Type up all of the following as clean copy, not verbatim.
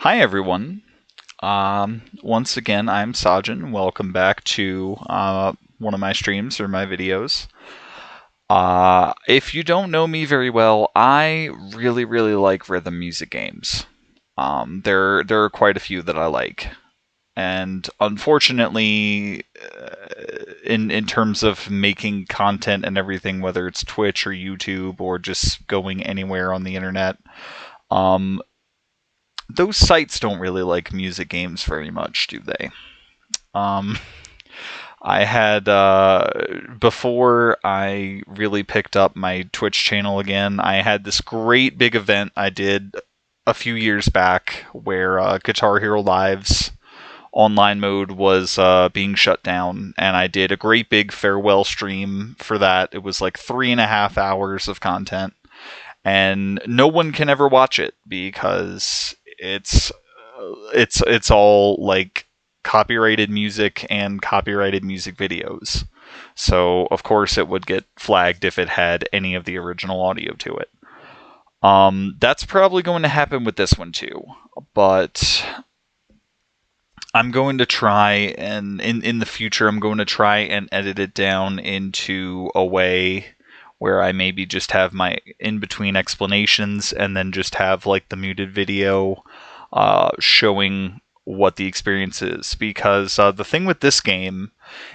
Hi everyone. Once again, I'm Sajin. Welcome back to one of my streams or my videos. If you don't know me very well, I really like rhythm music games. There are quite a few that I like, and unfortunately, in terms of making content and everything, whether it's Twitch or YouTube or just going anywhere on the internet, um, those sites don't really like music games very much, do they? Um, I had before I really picked up my Twitch channel again. I had this great big event I did a few years back where Guitar Hero Live's online mode was being shut down, and I did a great big farewell stream for that. It was like 3.5 hours of content, and no one can ever watch it because it's all like copyrighted music and copyrighted music videos. So of course it would get flagged if it had any of the original audio to it. That's probably going to happen with this one too, but I'm going to try and in the future I'm going to try and edit it down into a way where I maybe just have my in between explanations and then just have like the muted video showing what the experience is. Because the thing with this game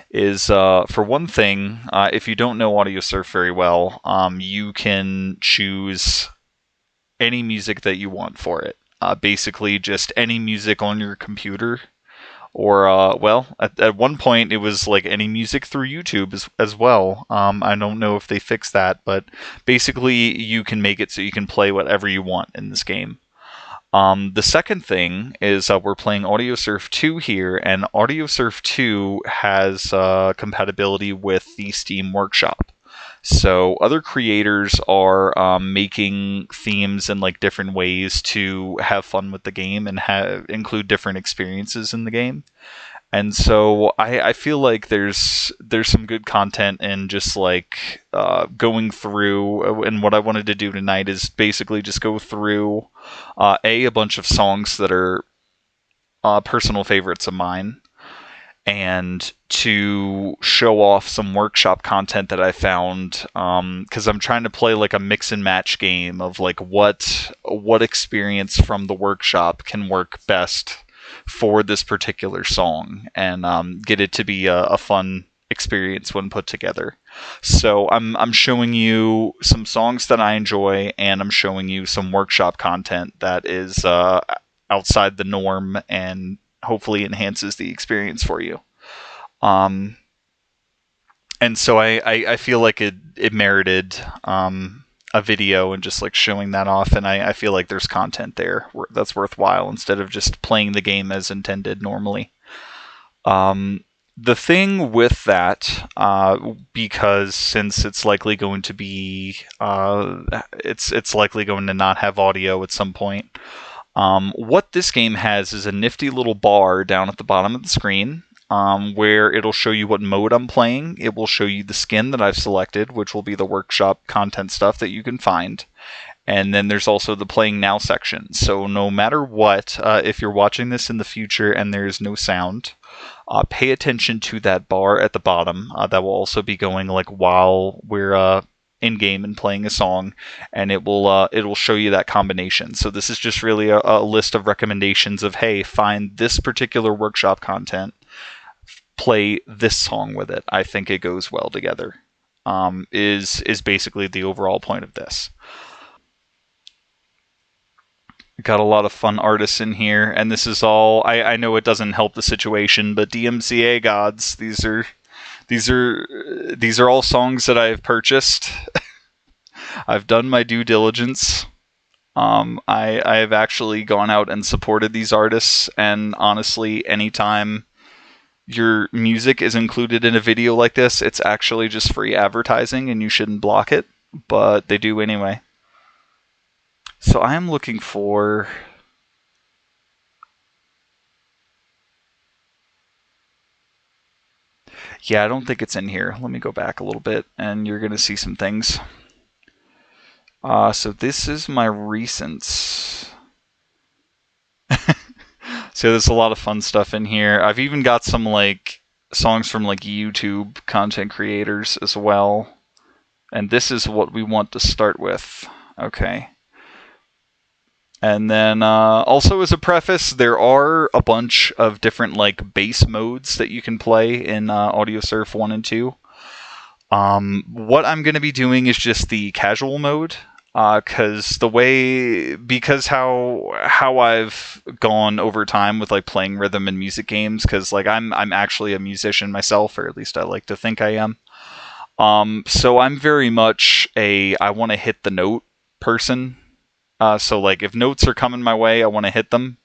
is, for one thing, if you don't know Audiosurf very well, you can choose any music that you want for it. Basically, just any music on your computer or well, at one point it was like any music through YouTube as well. I don't know if they fixed that, but basically you can make it so you can play whatever you want in this game. The second thing is we're playing Audiosurf 2 here, and Audiosurf 2 has compatibility with the Steam Workshop. So other creators are making themes in like different ways to have fun with the game and include different experiences in the game. And so I feel like there's some good content in just like going through. And what I wanted to do tonight is basically just go through a bunch of songs that are personal favorites of mine, and to show off some workshop content that I found, because I'm trying to play like a mix and match game of like what experience from the workshop can work best for this particular song, and get it to be a fun experience when put together. So I'm showing you some songs that I enjoy, and I'm showing you some workshop content that is outside the norm and hopefully enhances the experience for you. Um, and so I feel like it merited a video and just like showing that off, and I feel like there's content there that's worthwhile instead of just playing the game as intended normally. The thing with that, because since it's likely going to be, it's likely going to not have audio at some point. What this game has is a nifty little bar down at the bottom of the screen, where it'll show you what mode I'm playing. It will show you the skin that I've selected, which will be the workshop content stuff that you can find. And then there's also the playing now section. So no matter what, if you're watching this in the future and there's no sound, pay attention to that bar at the bottom. That will also be going like while we're in game and playing a song, and it will show you that combination. So this is just really a list of recommendations of, hey, find this particular workshop content, play this song with it. I think it goes well together. Is basically the overall point of this. Got a lot of fun artists in here, and this is all. I know it doesn't help the situation, but DMCA gods. These are all songs that I've purchased. I've done my due diligence. I have actually gone out and supported these artists, and honestly, anytime your music is included in a video like this, it's actually just free advertising, and you shouldn't block it, but they do anyway. So I am looking for... Yeah, I don't think it's in here. Let me go back a little bit, and you're going to see some things. So this is my recents. So there's a lot of fun stuff in here. I've even got some like songs from like YouTube content creators as well. And this is what we want to start with. Okay. And then also as a preface, there are a bunch of different like bass modes that you can play in Audiosurf 1 and 2. What I'm going to be doing is just the casual mode, because how I've gone over time with like playing rhythm and music games, because like I'm actually a musician myself, or at least I like to think I am. So I'm very much I want to hit the note person. So like if notes are coming my way, I want to hit them.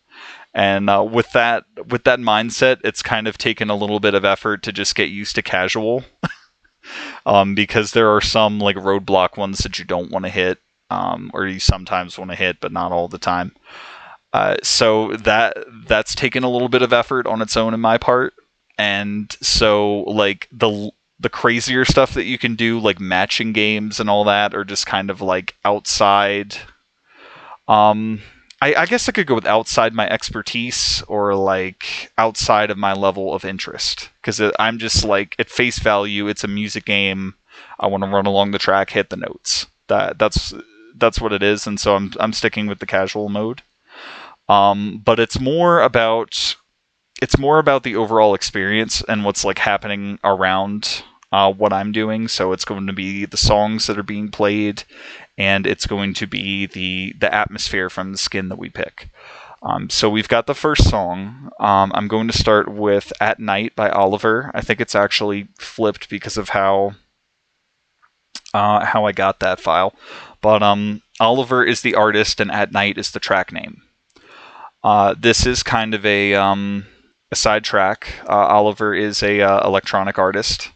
And with that mindset, it's kind of taken a little bit of effort to just get used to casual, because there are some like roadblock ones that you don't want to hit, or you sometimes want to hit, but not all the time. So that's taken a little bit of effort on its own in my part, and so like the crazier stuff that you can do, like matching games and all that, are just kind of like outside. I guess I could go with outside my expertise, or like outside of my level of interest, because I'm just like, at face value, it's a music game. I want to run along the track, hit the notes. That's what it is, and so I'm sticking with the casual mode. But it's more about the overall experience and what's like happening around what I'm doing. So it's going to be the songs that are being played, and it's going to be the atmosphere from the skin that we pick. So we've got the first song. I'm going to start with "At Night" by Oliver. I think it's actually flipped because of how I got that file. But Oliver is the artist, and "At Night" is the track name. This is kind of a side track. Oliver is a electronic artist.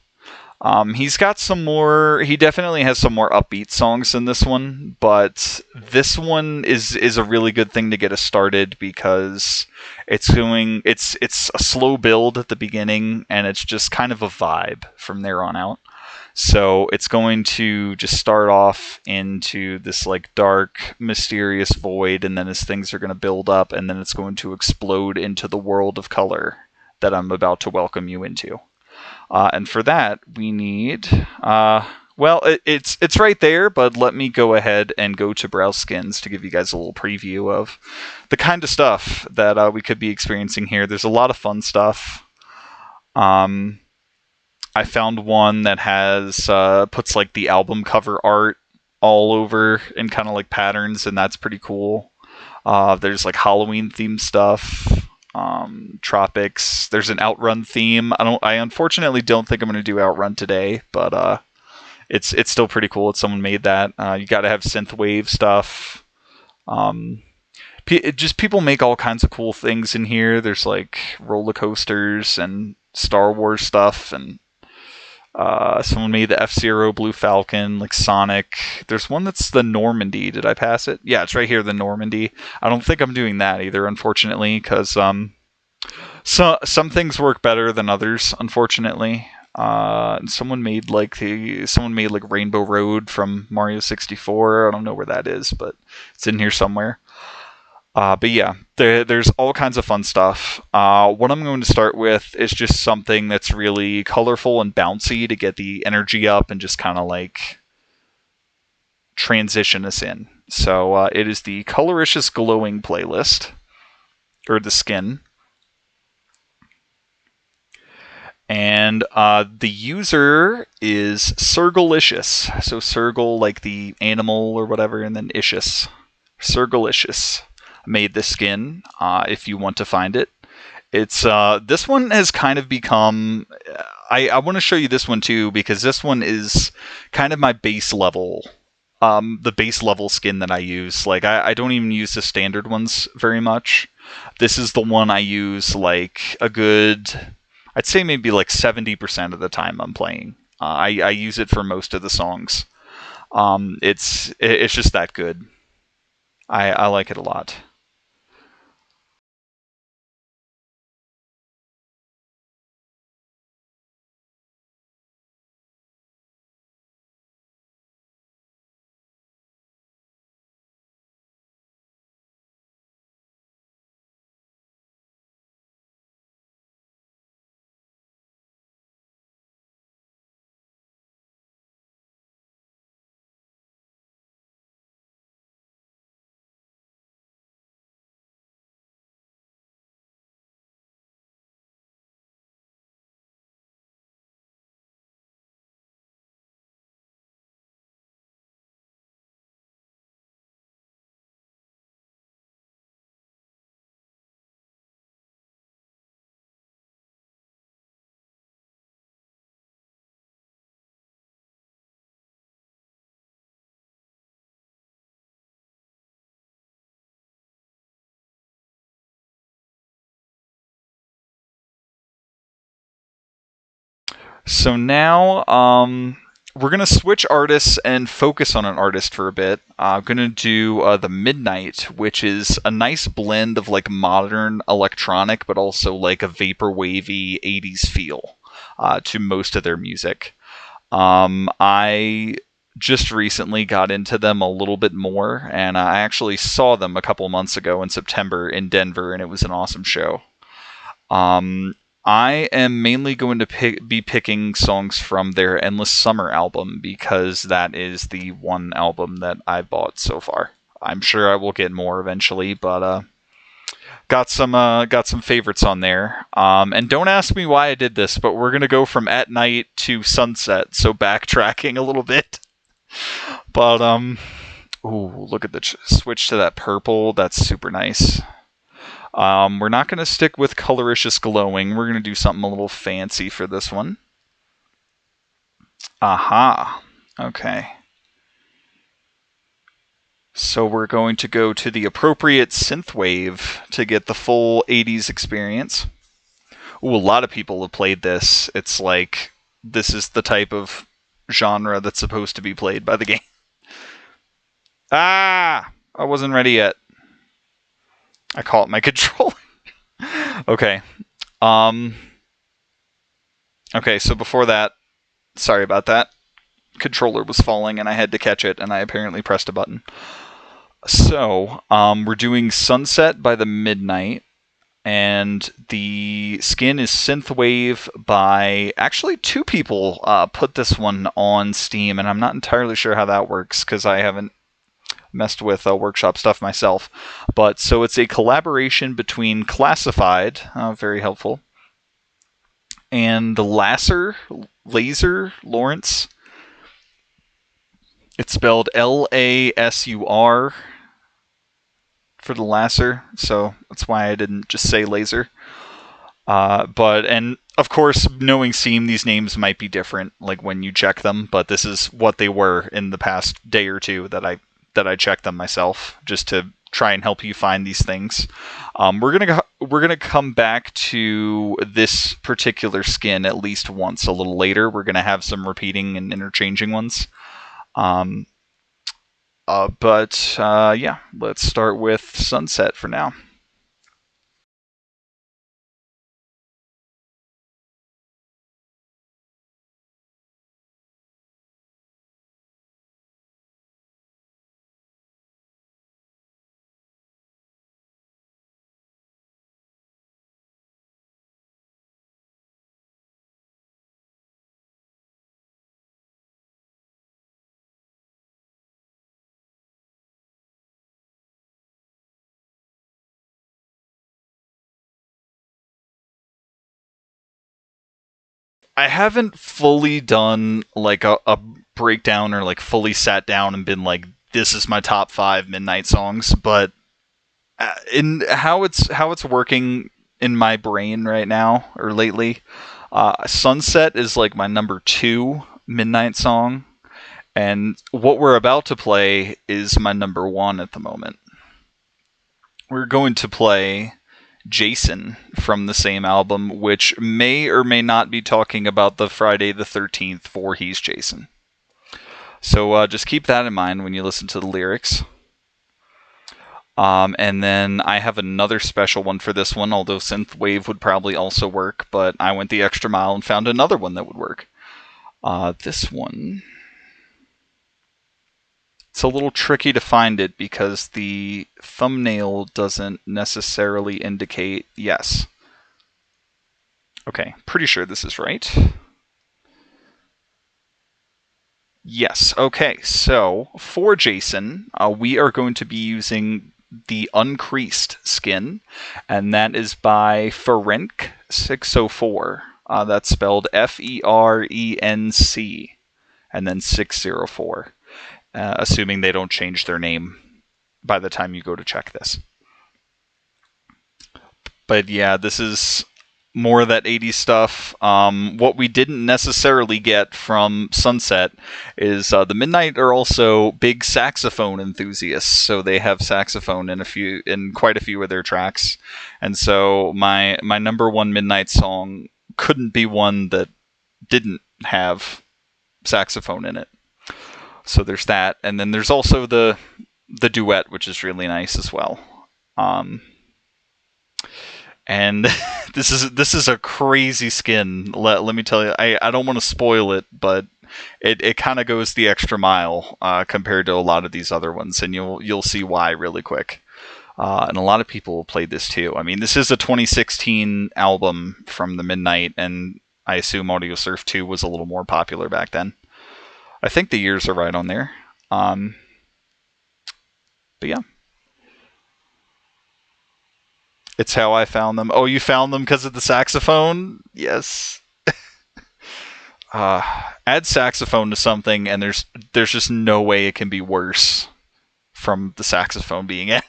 He's got some more. He definitely has some more upbeat songs than this one, but this one is a really good thing to get us started, because it's a slow build at the beginning, and it's just kind of a vibe from there on out. So it's going to just start off into this like dark, mysterious void, and then as things are going to build up, and then it's going to explode into the world of color that I'm about to welcome you into. And for that, we need, it's right there, but let me go ahead and go to Browse Skins to give you guys a little preview of the kind of stuff that we could be experiencing here. There's a lot of fun stuff. I found one that has puts like the album cover art all over in kind of like patterns, and that's pretty cool. There's like Halloween themed stuff, tropics. There's an Outrun theme. I unfortunately don't think I'm going to do Outrun today, but it's still pretty cool that someone made that. You got to have synthwave stuff. Just people make all kinds of cool things in here. There's like roller coasters and Star Wars stuff, and someone made the F-Zero Blue Falcon, like Sonic. There's one that's the Normandy. Did I pass it? Yeah, it's right here, the Normandy. I don't think I'm doing that either, unfortunately, because some things work better than others, unfortunately. Someone made like Rainbow Road from Mario 64. I don't know where that is, but it's in here somewhere. But yeah, there's all kinds of fun stuff. What I'm going to start with is just something that's really colorful and bouncy to get the energy up and just kind of like transition us in. So it is the Coloricious Glowing playlist, or the skin. And the user is Sergalicious. So Sergal, like the animal or whatever, and then Icious. Sergalicious made the skin, if you want to find it. It's this one has kind of become, I want to show you this one too, because this one is kind of my base level, the base level skin that I use. Like I don't even use the standard ones very much. This is the one I use like a good, I'd say maybe like 70% of the time I'm playing. I use it for most of the songs. It's just that good. I like it a lot. So now, we're gonna switch artists and focus on an artist for a bit. I'm gonna do the Midnight, which is a nice blend of like modern electronic, but also like a vaporwavy '80s feel to most of their music. I just recently got into them a little bit more, and I actually saw them a couple months ago in September in Denver, and it was an awesome show. Um, I am mainly going to be picking songs from their Endless Summer album because that is the one album that I bought so far. I'm sure I will get more eventually, but got some favorites on there. And don't ask me why I did this, but we're gonna go from At Night to Sunset, so backtracking a little bit. But ooh, look at the switch to that purple. That's super nice. We're not going to stick with Coloricious Glowing. We're going to do something a little fancy for this one. Aha. Okay. So we're going to go to the appropriate synthwave to get the full 80s experience. Ooh, a lot of people have played this. It's like, this is the type of genre that's supposed to be played by the game. Ah! I wasn't ready yet. I caught my controller. Okay. Okay, so before that, sorry about that. Controller was falling and I had to catch it, and I apparently pressed a button. So, we're doing Sunset by the Midnight, and the skin is Synthwave by actually two people put this one on Steam, and I'm not entirely sure how that works because I haven't messed with workshop stuff myself. But so it's a collaboration between Classified, very helpful, and Laser Lawrence. It's spelled Lasur for the Lasser, so that's why I didn't just say Laser. And of course, knowing Steam, these names might be different, like when you check them. But this is what they were in the past day or two that I checked them myself, just to try and help you find these things. We're gonna come back to this particular skin at least once a little later. We're gonna have some repeating and interchanging ones. Yeah, let's start with Sunset for now. I haven't fully done like a breakdown or like fully sat down and been like, this is my top 5 Midnight songs, but in how it's working in my brain right now or lately, Sunset is like my number 2 Midnight song, and what we're about to play is my number 1 at the moment. We're going to play Jason from the same album, which may or may not be talking about the Friday the 13th for He's Jason. So just keep that in mind when you listen to the lyrics. And then I have another special one for this one, although Synthwave would probably also work, but I went the extra mile and found another one that would work. This one, it's a little tricky to find it because the thumbnail doesn't necessarily indicate yes. Okay, pretty sure this is right. Yes, okay, so for Jason, we are going to be using the Uncreased skin, and that is by Ferenc604. That's spelled Ferenc, and then 604. Assuming they don't change their name by the time you go to check this. But yeah, this is more of that 80s stuff. What we didn't necessarily get from Sunset is the Midnight are also big saxophone enthusiasts, so they have saxophone in quite a few of their tracks. And so my number 1 Midnight song couldn't be one that didn't have saxophone in it. So there's that, and then there's also the duet, which is really nice as well. And this is a crazy skin. Let me tell you, I don't want to spoil it, but it kind of goes the extra mile compared to a lot of these other ones, and you'll see why really quick. And a lot of people played this too. I mean, this is a 2016 album from the Midnight, and I assume Audiosurf 2 was a little more popular back then. I think the years are right on there. But yeah. It's how I found them. Oh, you found them because of the saxophone? Yes. Add saxophone to something, and there's just no way it can be worse from the saxophone being added.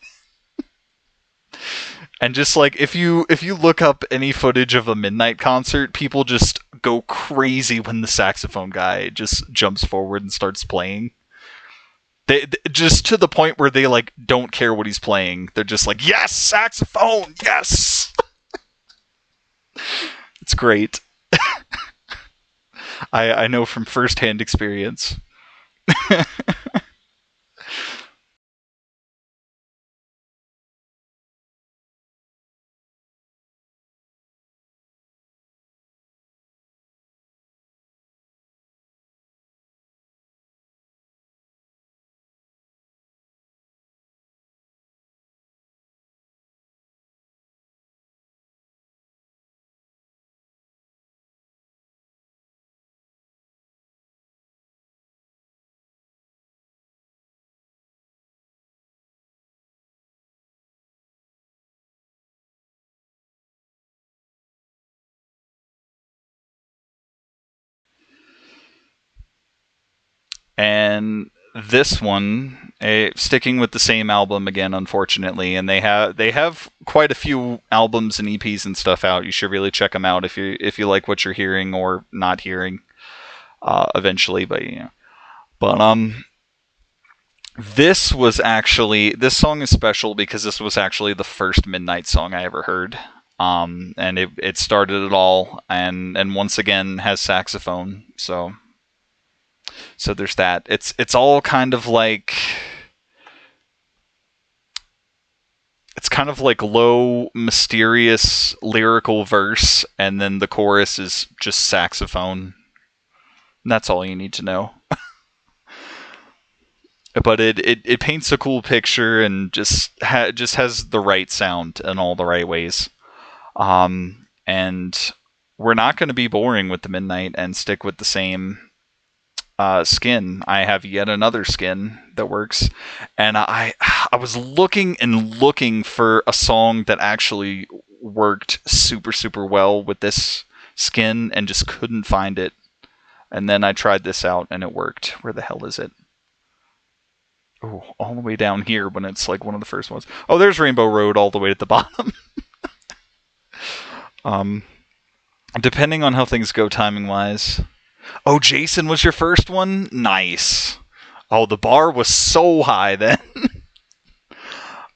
And just like if you look up any footage of a Midnight concert, people just go crazy when the saxophone guy just jumps forward and starts playing. They just to the point where they like don't care what he's playing. They're just like, yes, saxophone, yes. It's great. I know from firsthand experience. And this one, sticking with the same album again, unfortunately, and they have quite a few albums and EPs and stuff out. You should really check them out if you like what you're hearing or not hearing. Eventually, but yeah. But this song is special because this was actually the first Midnight song I ever heard. And it started it all, and once again has saxophone. So there's that. It's all kind of like low, mysterious lyrical verse, and then the chorus is just saxophone. And that's all you need to know. But it paints a cool picture and just has the right sound in all the right ways. And we're not going to be boring with the Midnight and stick with the same skin. I have yet another skin that works, and I was looking for a song that actually worked super, super well with this skin and just couldn't find it. And then I tried this out and it worked. Where the hell is it? Oh, all the way down here when it's like one of the first ones. Oh, there's Rainbow Road all the way at the bottom. Depending on how things go timing wise. Oh, Jason was your first one? Nice. Oh, the bar was so high then.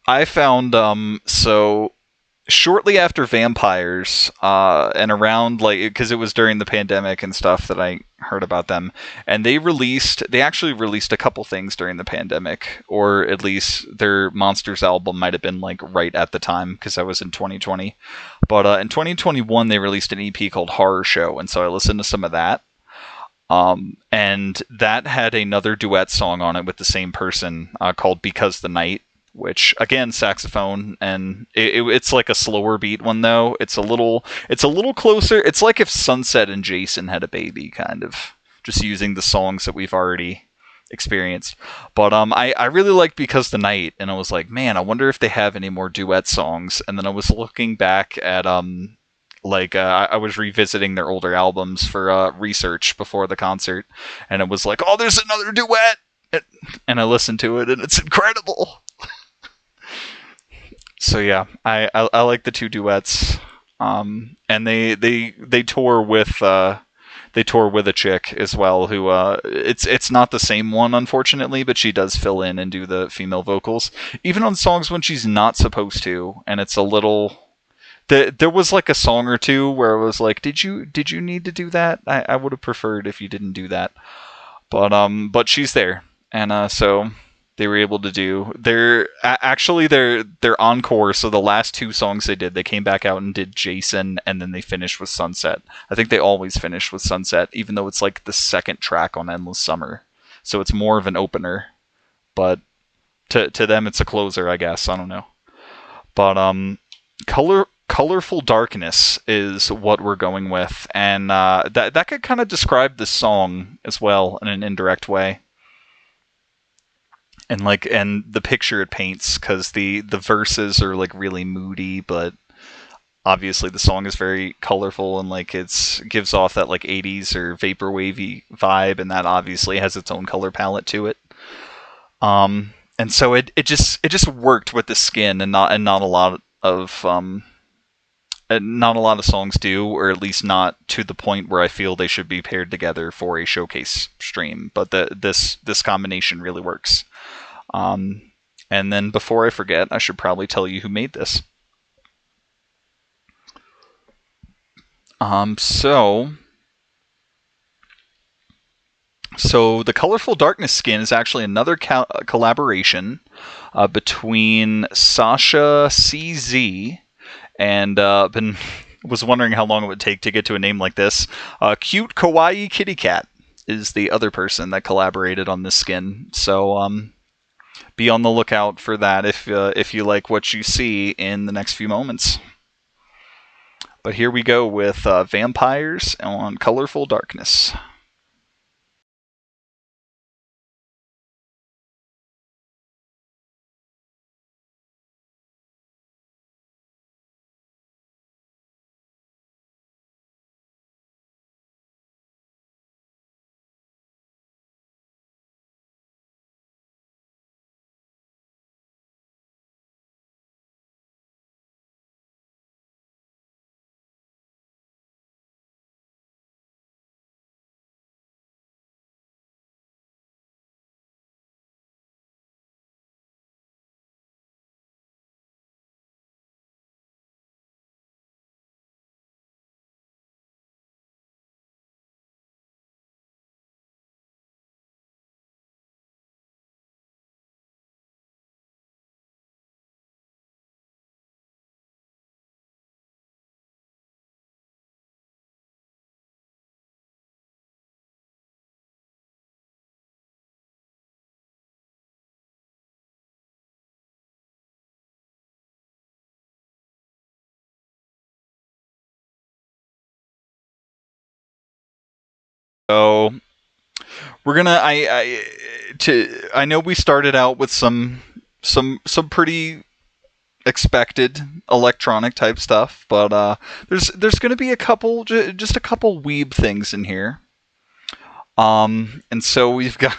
I found, so shortly after Vampires, and around, like, because it was during the pandemic and stuff that I heard about them, and they actually released a couple things during the pandemic, or at least their Monsters album might have been, like, right at the time, because I was in 2020. But in 2021, they released an EP called Horror Show, and so I listened to some of that. And that had another duet song on it with the same person, called Because the Night, which again, saxophone, and it's like a slower beat one though. It's a little closer. It's like if Sunset and Jason had a baby, kind of, just using the songs that we've already experienced. But I really liked Because the Night, and I was like, man, I wonder if they have any more duet songs. And then I was looking back at I was revisiting their older albums for research before the concert, and it was like, oh, there's another duet, and I listened to it, and it's incredible. So yeah, I like the two duets, and they tour with a chick as well who it's not the same one, unfortunately, but she does fill in and do the female vocals even on songs when she's not supposed to, and it's a little There was like a song or two where it was like, did you need to do that? I would have preferred if you didn't do that. But she's there, and so they were able to do their encore. So the last two songs they did, they came back out and did Jason, and then they finished with Sunset. I think they always finish with Sunset, even though it's like the second track on Endless Summer. So it's more of an opener, but to them it's a closer, I guess. I don't know. But Colorful Darkness is what we're going with, and that could kind of describe the song as well in an indirect way, and the picture it paints, because the verses are like really moody, but obviously the song is very colorful, and like it's gives off that like 80s or vaporwavy vibe, and that obviously has its own color palette to it. And so it just worked with the skin, and not a lot of not a lot of songs do, or at least not to the point where I feel they should be paired together for a showcase stream. But this combination really works. And then before I forget, I should probably tell you who made this. So the Colorful Darkness skin is actually another collaboration between Sasha CZ and was wondering how long it would take to get to a name like this. Cute Kawaii Kitty Cat is the other person that collaborated on this skin. So be on the lookout for that if you like what you see in the next few moments. But here we go with Vampires on Colorful Darkness. So we're gonna I know we started out with some pretty expected electronic type stuff, but there's gonna be a couple, just a couple weeb things in here. And so we've got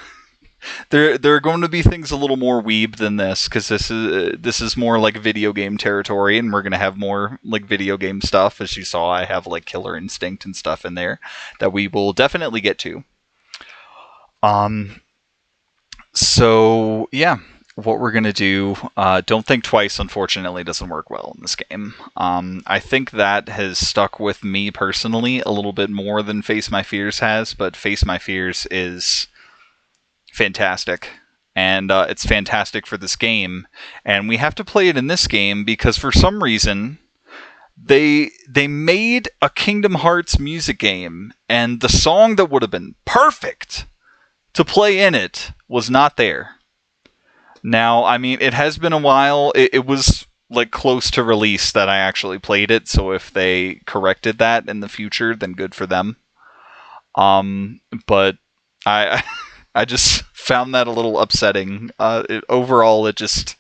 there are going to be things a little more weeb than this, because this is more like video game territory, and we're gonna have more like video game stuff. As you saw, I have like Killer Instinct and stuff in there that we will definitely get to. So yeah, what we're gonna do, Don't Think Twice, unfortunately doesn't work well in this game. I think that has stuck with me personally a little bit more than Face My Fears has, but Face My Fears is fantastic, and it's fantastic for this game, and we have to play it in this game because for some reason they made a Kingdom Hearts music game, and the song that would have been perfect to play in it was not there. Now, I mean, it has been a while. It was like close to release that I actually played it, so if they corrected that in the future, then good for them. But I I just found that a little upsetting. Overall, it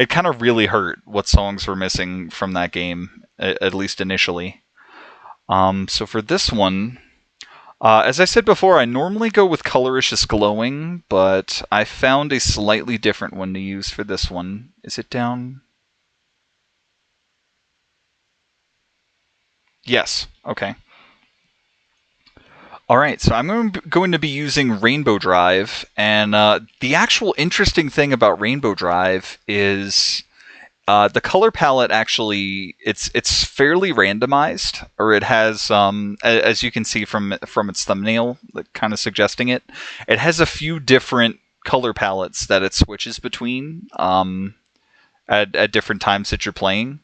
kind of really hurt what songs were missing from that game, at least initially. So for this one, as I said before, I normally go with Coloricious Glowing, but I found a slightly different one to use for this one. Is it down? Yes. Okay. Alright, so I'm going to be using Rainbow Drive, and the actual interesting thing about Rainbow Drive is The color palette actually it's fairly randomized, or it has as you can see from its thumbnail, kind of suggesting it. It has a few different color palettes that it switches between at different times that you're playing.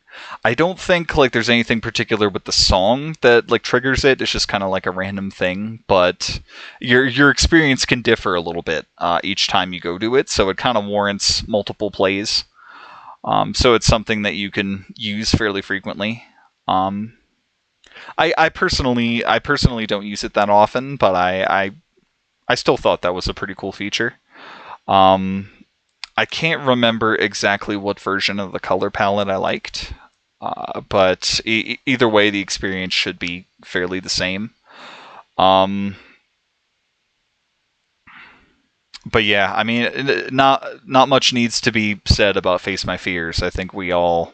I don't think like there's anything particular with the song that like triggers it. It's just kind of like a random thing, but your experience can differ a little bit each time you go to it, so it kind of warrants multiple plays. So it's something that you can use fairly frequently. Um, I personally don't use it that often, but I still thought that was a pretty cool feature. Um, I can't remember exactly what version of the color palette I liked, but either way, the experience should be fairly the same. Um, but yeah, I mean, not much needs to be said about Face My Fears. I think we all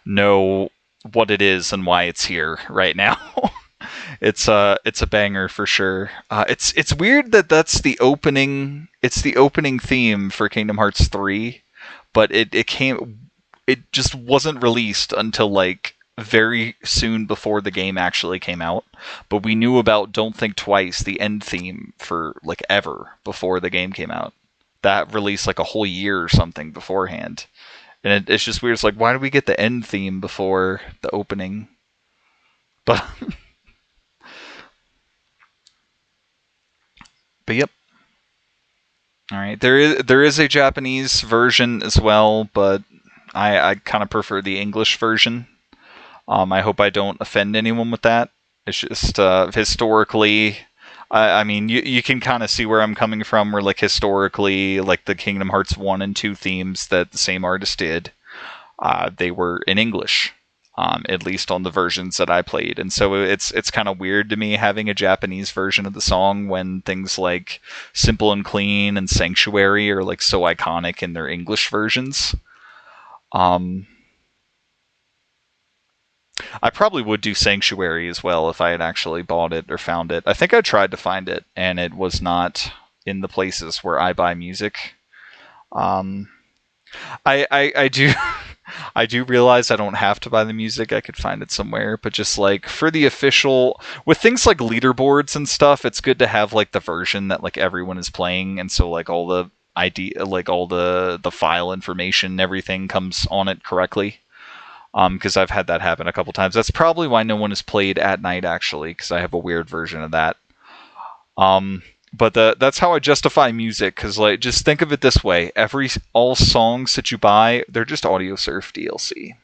know what it is and why it's here right now. It's a banger for sure. It's weird that that's the opening. It's the opening theme for Kingdom Hearts 3, but it just wasn't released until like very soon before the game actually came out. But we knew about Don't Think Twice, the end theme, for like ever before the game came out. That released like a whole year or something beforehand. And it's just weird. It's like, why do we get the end theme before the opening? But but yep. All right. There is a Japanese version as well, but I kind of prefer the English version. I hope I don't offend anyone with that. It's just historically, I mean, you can kind of see where I'm coming from. Where like historically, like the Kingdom Hearts 1 and 2 themes that the same artist did, they were in English, at least on the versions that I played. And so it's kind of weird to me having a Japanese version of the song when things like Simple and Clean and Sanctuary are like so iconic in their English versions. Um, I probably would do Sanctuary as well if I had actually bought it or found it. I think I tried to find it and it was not in the places where I buy music. Um, I do I do realize I don't have to buy the music. I could find it somewhere, but just like for the official with things like leaderboards and stuff, it's good to have like the version that like everyone is playing, and so like all the ID like all the file information and everything comes on it correctly. Because I've had that happen a couple times. That's probably why no one has played at night actually, because I have a weird version of that. Um, but that's how I justify music, because like just think of it this way: all songs that you buy, they're just Audiosurf DLC.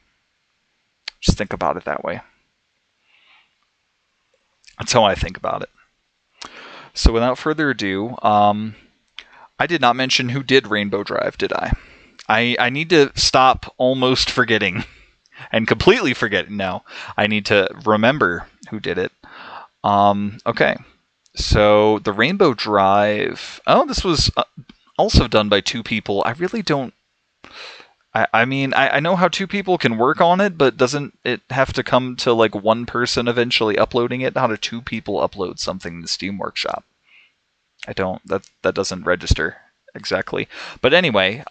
Just think about it that way. That's how I think about it. So without further ado, I did not mention who did Rainbow Drive, did I? I need to stop almost forgetting and completely forgetting now. I need to remember who did it. Okay. So the Rainbow Drive. Oh, this was also done by two people. I really don't. I mean, I know how two people can work on it, but doesn't it have to come to like one person eventually uploading it? How do two people upload something to Steam Workshop? I don't. That doesn't register exactly. But anyway,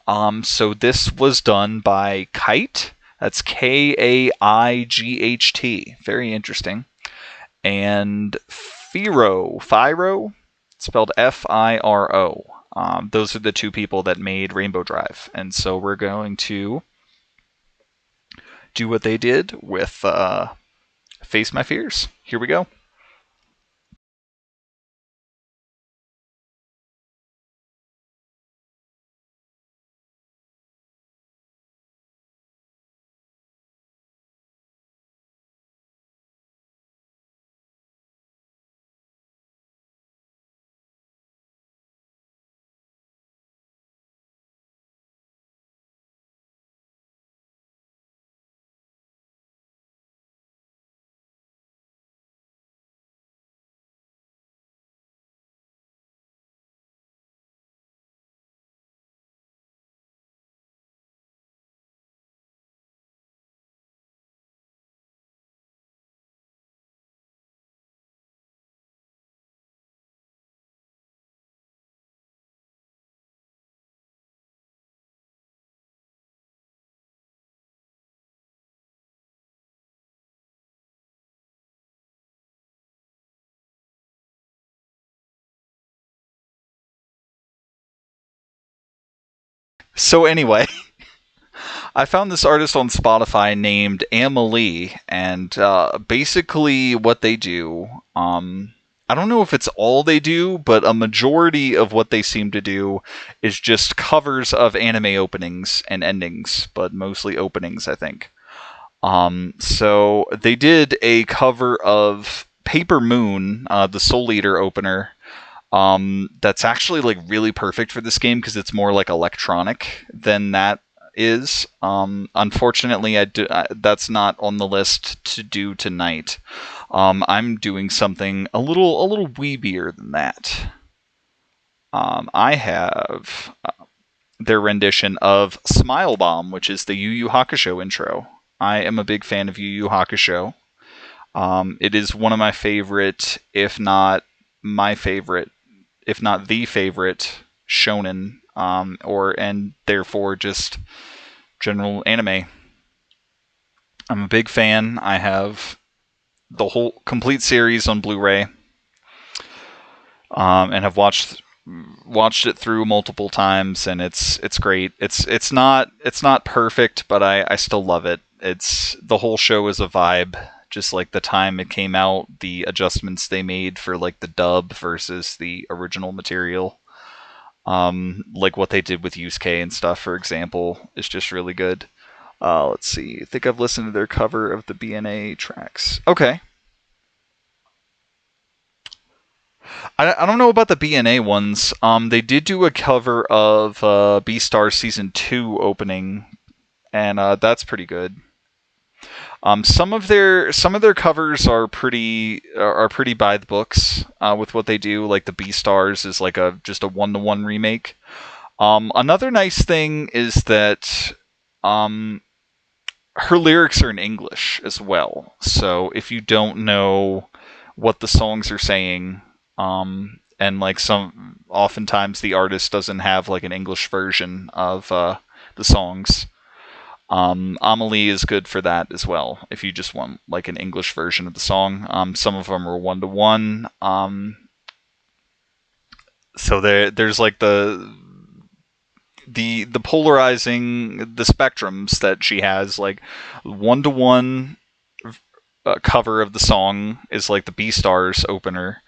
so this was done by Kite. That's Kaight. Very interesting. And Firo, spelled Firo. Those are the two people that made Rainbow Drive, and so we're going to do what they did with Face My Fears. Here we go. So anyway, I found this artist on Spotify named Amelie, and basically what they do, I don't know if it's all they do, but a majority of what they seem to do is just covers of anime openings and endings, but mostly openings, I think. So they did a cover of Paper Moon, the Soul Eater opener. That's actually like really perfect for this game because it's more like electronic than that is. Unfortunately, that's not on the list to do tonight. I'm doing something a little weebier than that. I have their rendition of Smile Bomb, which is the Yu Yu Hakusho intro. I am a big fan of Yu Yu Hakusho. It is one of my favorite, if not my favorite, if not the favorite shonen, and therefore just general anime. I'm a big fan. I have the whole complete series on Blu-ray, and have watched it through multiple times, and it's great. It's not perfect, but I still love it. It's the whole show is a vibe. Just like the time it came out, the adjustments they made for like the dub versus the original material. Like what they did with Yusuke and stuff, for example, is just really good. Let's see. I think I've listened to their cover of the BNA tracks. Okay. I don't know about the BNA ones. They did do a cover of Beastar Season 2 opening, and that's pretty good. Some of their covers are pretty by the books with what they do. Like the Beastars is like a just a 1-to-1 remake. Another nice thing is that her lyrics are in English as well. So if you don't know what the songs are saying, and like oftentimes the artist doesn't have like an English version of the songs. Amelie is good for that as well. If you just want like an English version of the song, some of them are 1-to-1. So there's like the polarizing the spectrums that she has. Like 1-to-1 cover of the song is like the Beastars opener,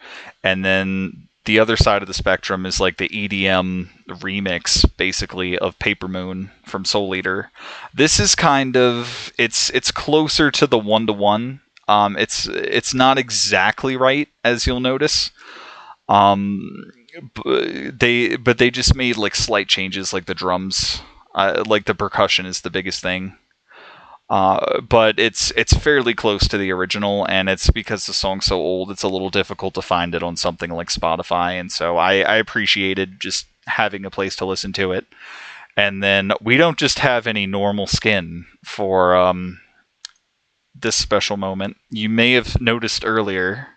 and then the other side of the spectrum is like the EDM remix, basically, of Paper Moon from Soul Eater. This is kind of it's closer to the 1-to-1. It's not exactly right, as you'll notice. Um, but they just made like slight changes, like the drums, like the percussion is the biggest thing. But it's fairly close to the original, and it's because the song's so old, it's a little difficult to find it on something like Spotify, and so I appreciated just having a place to listen to it. And then we don't just have any normal skin for this special moment. You may have noticed earlier.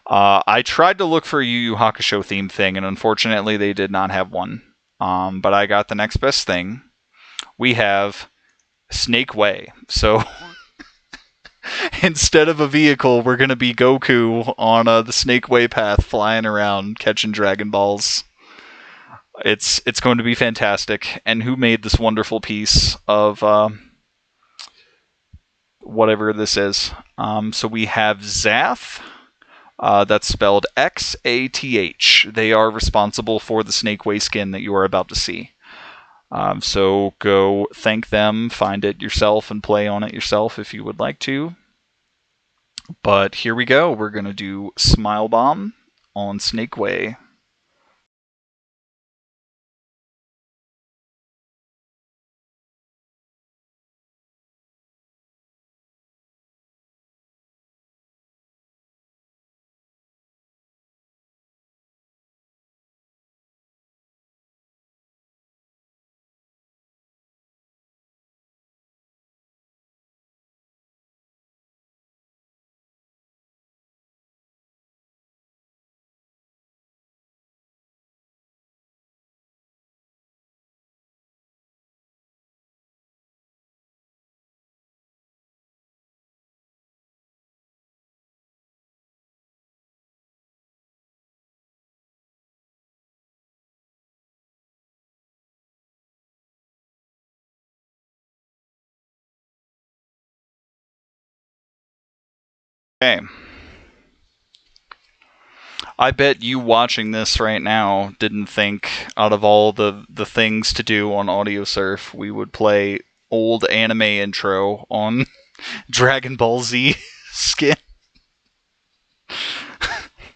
I tried to look for a Yu Yu Hakusho theme thing, and unfortunately, they did not have one. But I got the next best thing. We have Snake Way. So instead of a vehicle, we're going to be Goku on the Snake Way path, flying around, catching Dragon Balls. It's going to be fantastic. And who made this wonderful piece of whatever this is? So we have Zath. That's spelled Xath. They are responsible for the Snake Way skin that you are about to see. So go thank them, find it yourself, and play on it yourself if you would like to. But here we go. We're going to do Smile Bomb on Snake Way. Okay. I bet you watching this right now didn't think out of all the things to do on Audiosurf, we would play old anime intro on Dragon Ball Z skin.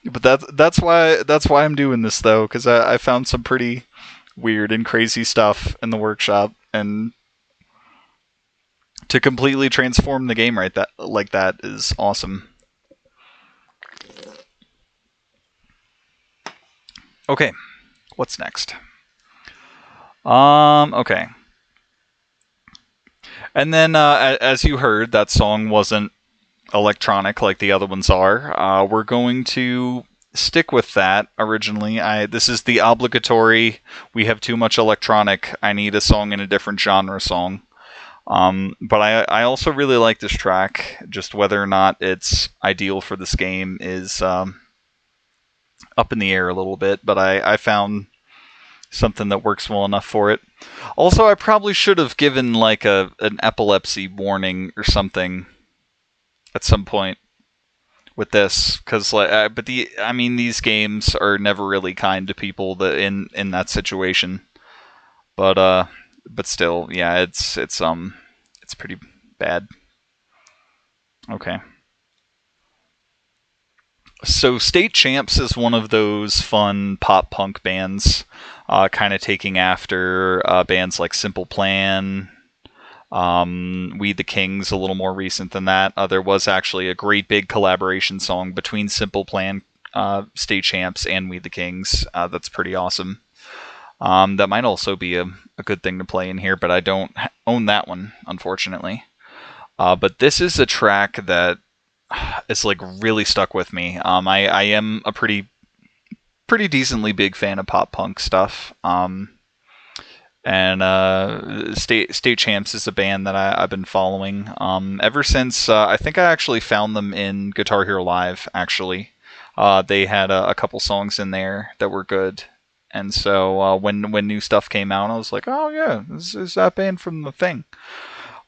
But that's why I'm doing this though, because I found some pretty weird and crazy stuff in the workshop, and to completely transform the game right that like that is awesome. Okay, what's next? Okay. And then, as you heard, that song wasn't electronic like the other ones are. We're going to stick with that originally. This is the obligatory. We have too much electronic. I need a song in a different genre song. But I also really like this track. Just whether or not it's ideal for this game is up in the air a little bit. But I found something that works well enough for it. Also, I probably should have given like an epilepsy warning or something at some point with this, because but these games are never really kind to people that in that situation. But still, yeah, it's pretty bad. Okay. So State Champs is one of those fun pop punk bands, kind of taking after bands like Simple Plan. We the Kings, a little more recent than that. There was actually a great big collaboration song between Simple Plan, State Champs, and We the Kings. That's pretty awesome. That might also be a good thing to play in here, but I don't own that one, unfortunately. But this is a track that is like really stuck with me. I am a pretty decently big fan of pop punk stuff. And State Champs is a band that I've been following ever since. I think I actually found them in Guitar Hero Live. Actually, they had a couple songs in there that were good, and so when new stuff came out, I was like, oh yeah, this is that band from the thing.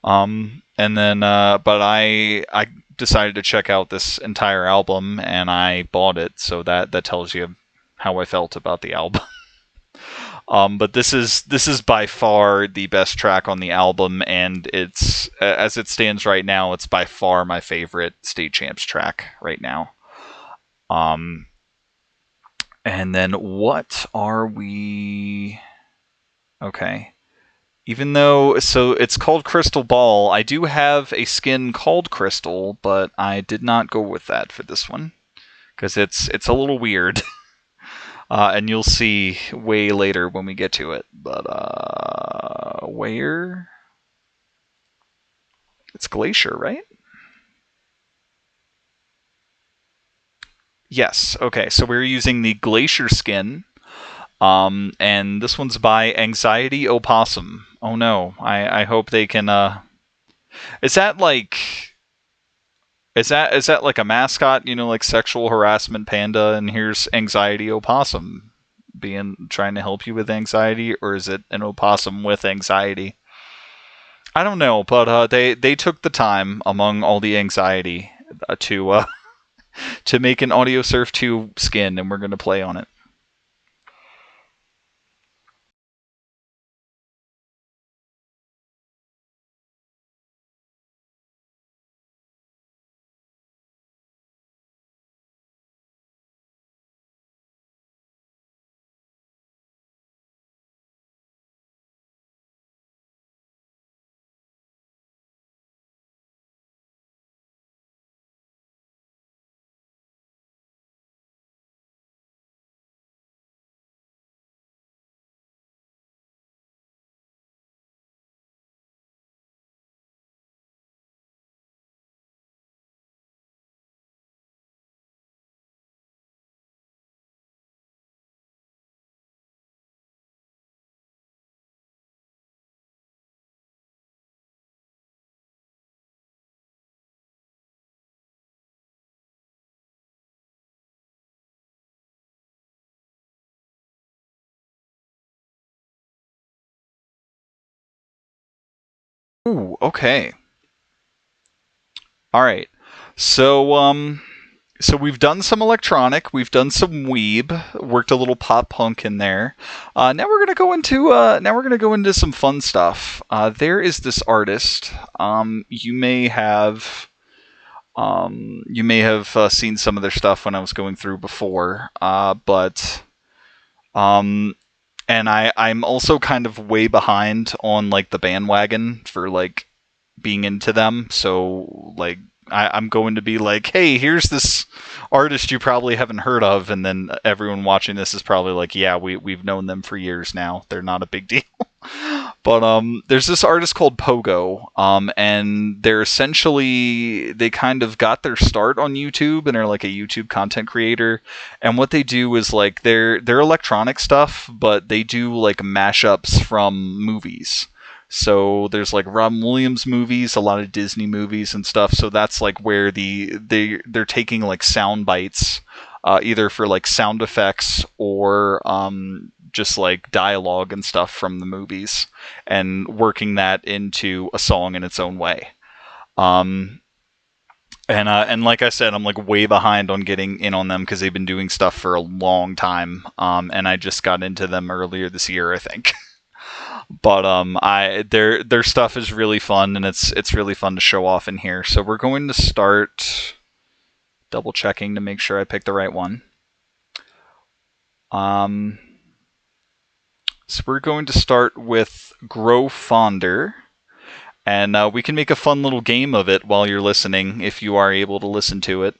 And then, but I decided to check out this entire album, and I bought it. So that tells you how I felt about the album. But this is by far the best track on the album, and it's as it stands right now, it's by far my favorite State Champs track right now. Um, and then what are we? Okay. Even though, so it's called Crystal Ball, I do have a skin called Crystal, but I did not go with that for this one because it's a little weird. And you'll see way later when we get to it. But where? It's Glacier, right? Yes. Okay, so we're using the Glacier skin. And this one's by Anxiety Opossum. Oh no, I hope they can. Is that like? Is that like a mascot? You know, like sexual harassment panda, and here's Anxiety Opossum, trying to help you with anxiety, or is it an opossum with anxiety? I don't know, but they took the time among all the anxiety to make an Audiosurf 2 skin, and we're going to play on it. Ooh, okay. All right. So we've done some electronic, we've done some weeb, worked a little pop punk in there. Now we're gonna go into some fun stuff. There is this artist. You may have seen some of their stuff when I was going through before, but and I'm also kind of way behind on like the bandwagon for like being into them. So like I'm going to be like, hey, here's this artist you probably haven't heard of, and then everyone watching this is probably like, yeah, we've known them for years now. They're not a big deal. But there's this artist called Pogo, and they're essentially they kind of got their start on YouTube and are like a YouTube content creator. And what they do is like they're electronic stuff, but they do like mashups from movies. So there's like Robin Williams movies, a lot of Disney movies and stuff. So that's like where they're taking like sound bites, either for like sound effects or just like dialogue and stuff from the movies, and working that into a song in its own way. And like I said, I'm like way behind on getting in on them because they've been doing stuff for a long time. And I just got into them earlier this year, I think. But their stuff is really fun, and it's really fun to show off in here. So we're going to start double checking to make sure I picked the right one. So we're going to start with Grow Fonder, and we can make a fun little game of it while you're listening, if you are able to listen to it,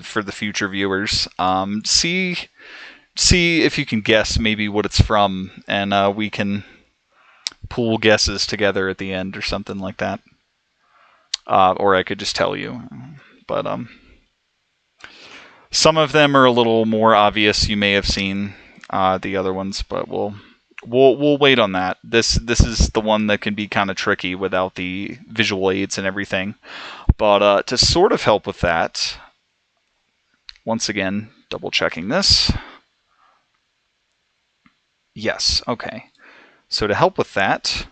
for the future viewers. See if you can guess maybe what it's from, and we can pool guesses together at the end or something like that. Or I could just tell you. But some of them are a little more obvious. You may have seen the other ones, but we'll wait on that. This is the one that can be kind of tricky without the visual aids and everything. But to sort of help with that, once again, double checking this. Yes, okay. So to help with that,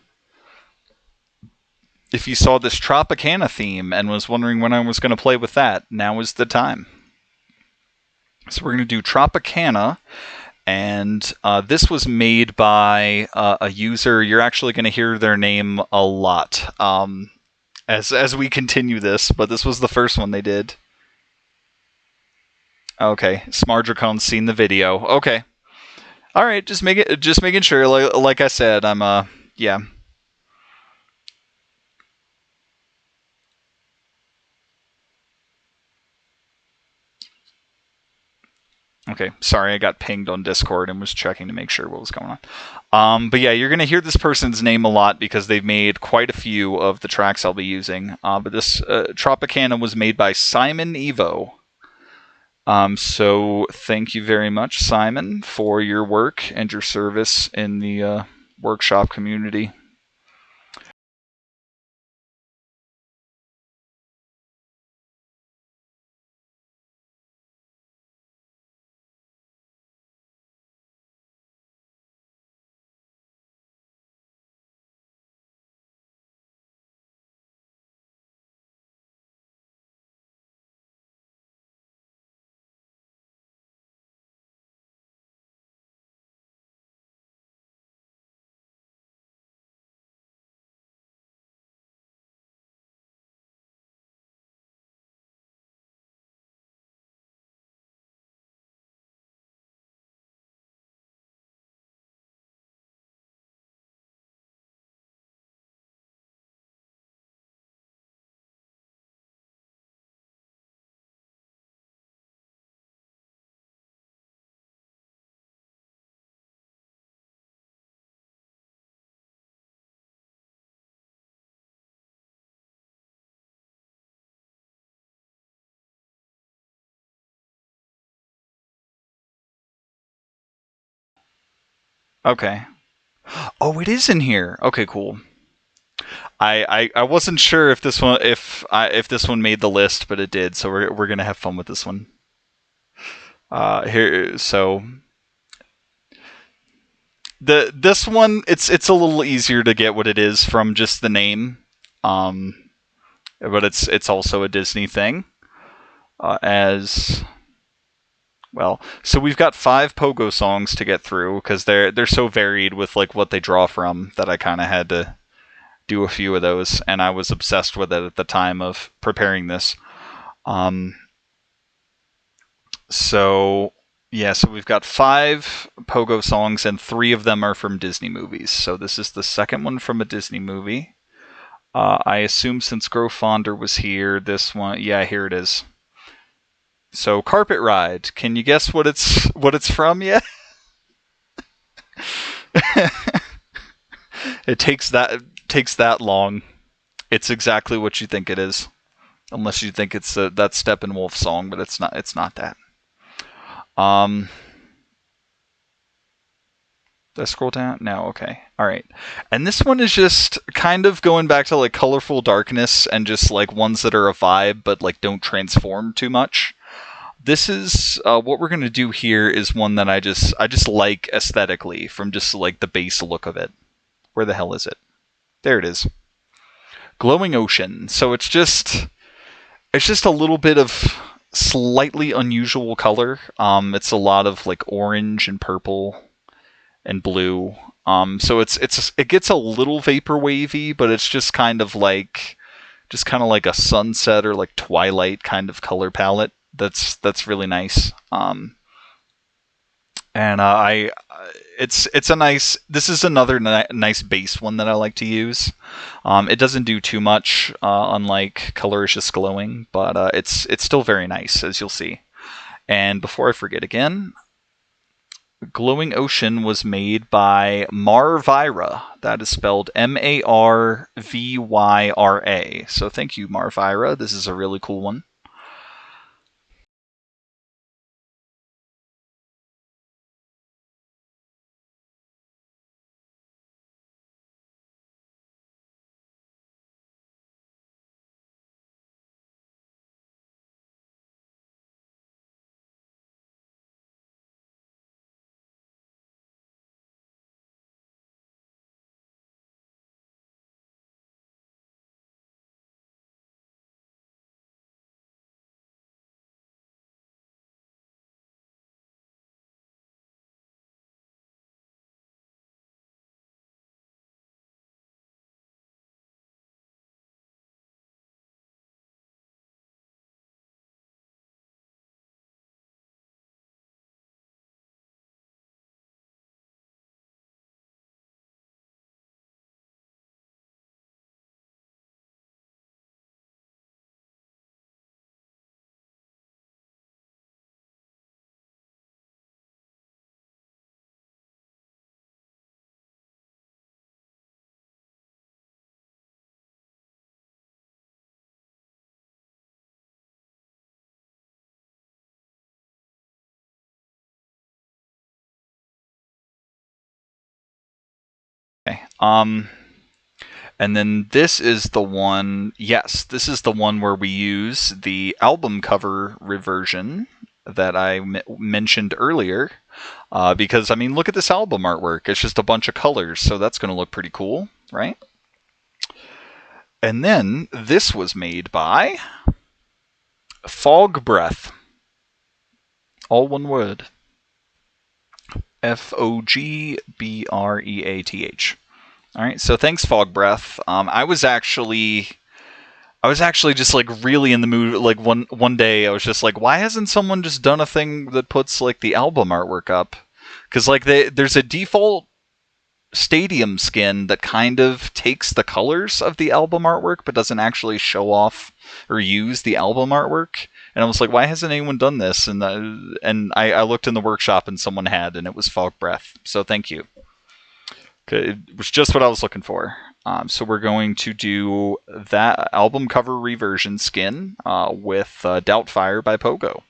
if you saw this Tropicana theme and was wondering when I was going to play with that, now is the time. So we're going to do Tropicana, and this was made by a user. You're actually going to hear their name a lot as we continue this, but this was the first one they did. Okay, Smardracon's seen the video. Okay. All right, just making sure. Like I said, I'm yeah. Okay, sorry, I got pinged on Discord and was checking to make sure what was going on. But yeah, you're gonna hear this person's name a lot because they've made quite a few of the tracks I'll be using. But this Tropicana was made by Simon Evo. So thank you very much, Simon, for your work and your service in the workshop community. Okay. Oh, it is in here. Okay, cool. I wasn't sure if this one made the list, but it did. So we're gonna have fun with this one. Here, so this one it's a little easier to get what it is from just the name. but it's also a Disney thing. As well, so we've got 5 Pogo songs to get through because they're so varied with like what they draw from that I kind of had to do a few of those, and I was obsessed with it at the time of preparing this. Um, so yeah, so we've got 5 Pogo songs, and 3 of them are from Disney movies. So this is the second one from a Disney movie. I assume since Grow Fonder was here, this one, yeah, here it is. So Carpet Ride. Can you guess what it's from yet? It takes that long. It's exactly what you think it is, unless you think it's that Steppenwolf song, but it's not. It's not that. Um, did I scroll down? No. Okay. All right. And this one is just kind of going back to like Colorful Darkness and just like ones that are a vibe, but like don't transform too much. This is what we're gonna do here is one that I just like aesthetically from just like the base look of it. Where the hell is it? There it is. Glowing Ocean. So it's just a little bit of slightly unusual color. It's a lot of like orange and purple and blue. So it gets a little vapor wavy, but it's just kind of like a sunset or like twilight kind of color palette. That's really nice. And it's a nice. This is another nice base one that I like to use. It doesn't do too much, unlike Coloricious Glowing, but it's still very nice, as you'll see. And before I forget again, Glowing Ocean was made by Marvyra. That is spelled Marvyra. So thank you, Marvyra. This is a really cool one. Okay. And then this is the one. Yes, this is the one where we use the album cover reversion that I mentioned earlier. Because I mean, look at this album artwork. It's just a bunch of colors, so that's going to look pretty cool, right? And then this was made by Fog Breath. All one word. Fogbreath. All right, so thanks, Fog Breath. I was actually just like really in the mood. Like one day, I was just like, why hasn't someone just done a thing that puts like the album artwork up? Because like there's a default stadium skin that kind of takes the colors of the album artwork, but doesn't actually show off or use the album artwork. And I was like, why hasn't anyone done this? And I looked in the workshop and someone had, and it was Fog Breath. So thank you. It was just what I was looking for. So we're going to do that album cover reversion skin with Doubtfire by Pogo.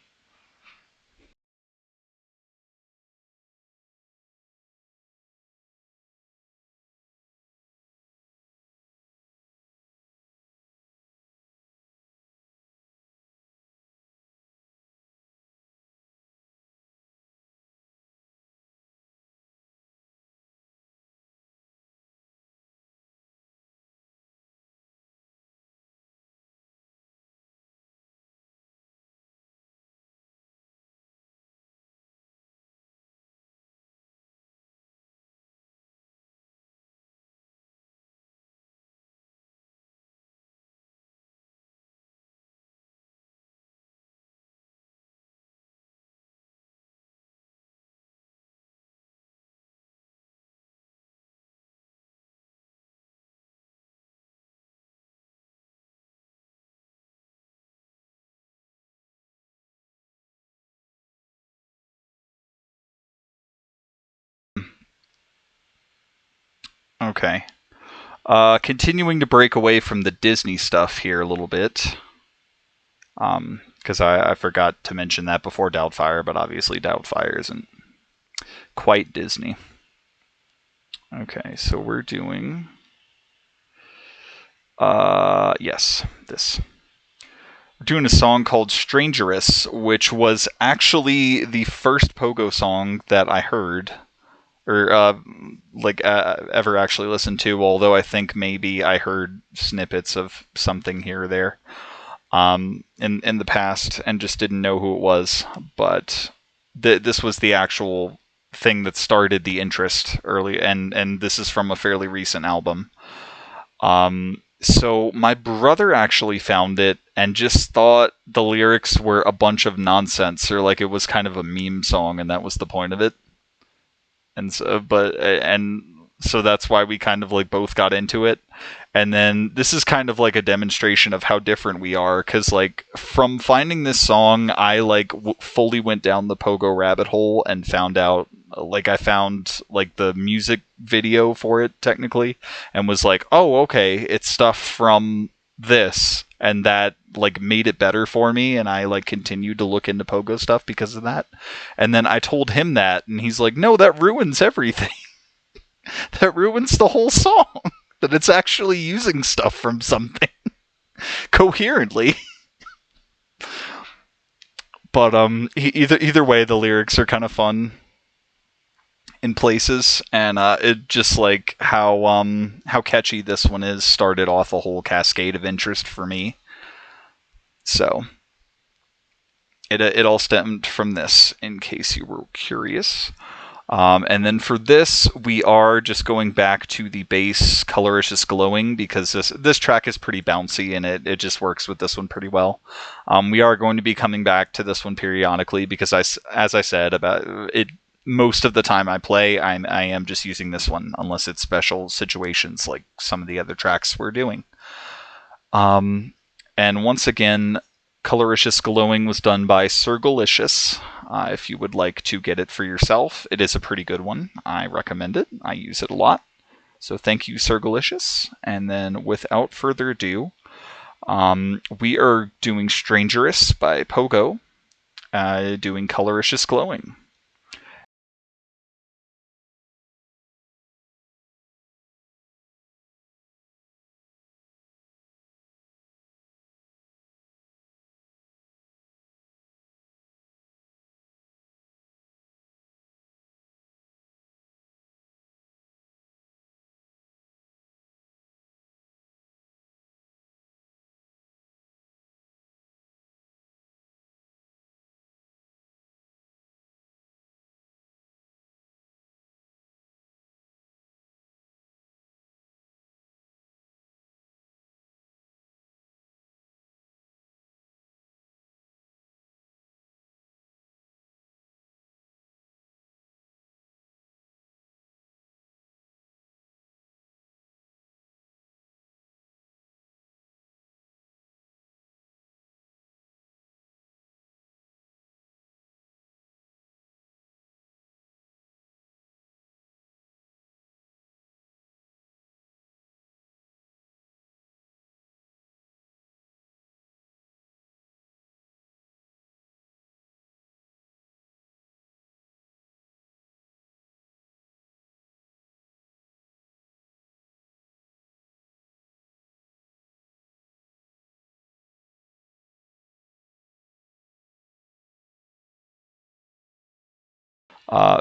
Okay. Continuing to break away from the Disney stuff here a little bit. Because I forgot to mention that before Doubtfire, but obviously Doubtfire isn't quite Disney. Okay, so we're doing... yes, this. We're doing a song called Strangerous, which was actually the first Pogo song that I heard, or ever actually listened to, although I think maybe I heard snippets of something here or there in the past and just didn't know who it was. But this was the actual thing that started the interest early, and this is from a fairly recent album. So my brother actually found it and just thought the lyrics were a bunch of nonsense, or like it was kind of a meme song, and that was the point of it. And so that's why we kind of like both got into it. And then this is kind of like a demonstration of how different we are, because like from finding this song, I like fully went down the Pogo rabbit hole and found out, like I found like the music video for it technically, and was like, oh, okay, it's stuff from this, and that like made it better for me, and I like continued to look into Pogo stuff because of that. And then I told him that, and he's like, no, that ruins everything. That ruins the whole song. That it's actually using stuff from something coherently. But either way, the lyrics are kind of fun in places, and it just like how catchy this one is started off a whole cascade of interest for me. So it all stemmed from this, in case you were curious. And then for this, we are just going back to the bass Coloricious Glowing, because this track is pretty bouncy, and it just works with this one pretty well. We are going to be coming back to this one periodically, because as I said about it, most of the time I play, I am just using this one, unless it's special situations like some of the other tracks we're doing. And once again, Coloricious Glowing was done by Sergalicious. If you would like to get it for yourself, it is a pretty good one. I recommend it. I use it a lot. So thank you, Sergalicious. And then without further ado, we are doing Strangerous by Pogo, doing Coloricious Glowing.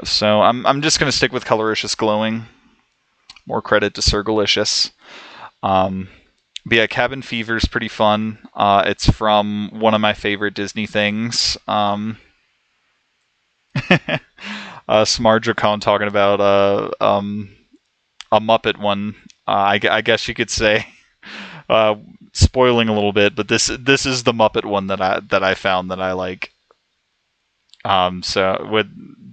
So I'm just going to stick with Coloricious Glowing. More credit to Sergalicious. But yeah, Cabin Fever is pretty fun. It's from one of my favorite Disney things. Smardracon talking about a Muppet one. I guess you could say. Spoiling a little bit, but this is the Muppet one that I found that I like. So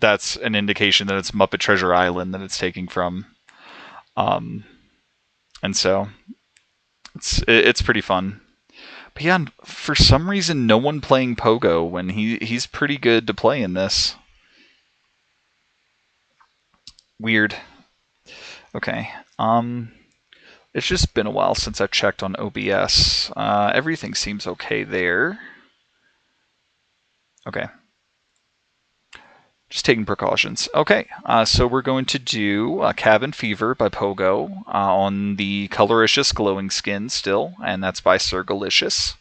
that's an indication that it's Muppet Treasure Island that it's taking from. And so it's pretty fun. But yeah, for some reason, no one playing Pogo when he's pretty good to play in this. Weird. Okay. It's just been a while since I checked on OBS. Everything seems okay there. Okay. Just taking precautions. Okay, so we're going to do Cabin Fever by Pogo on the Coloricious Glowing Skin still, and that's by Sirgalicious.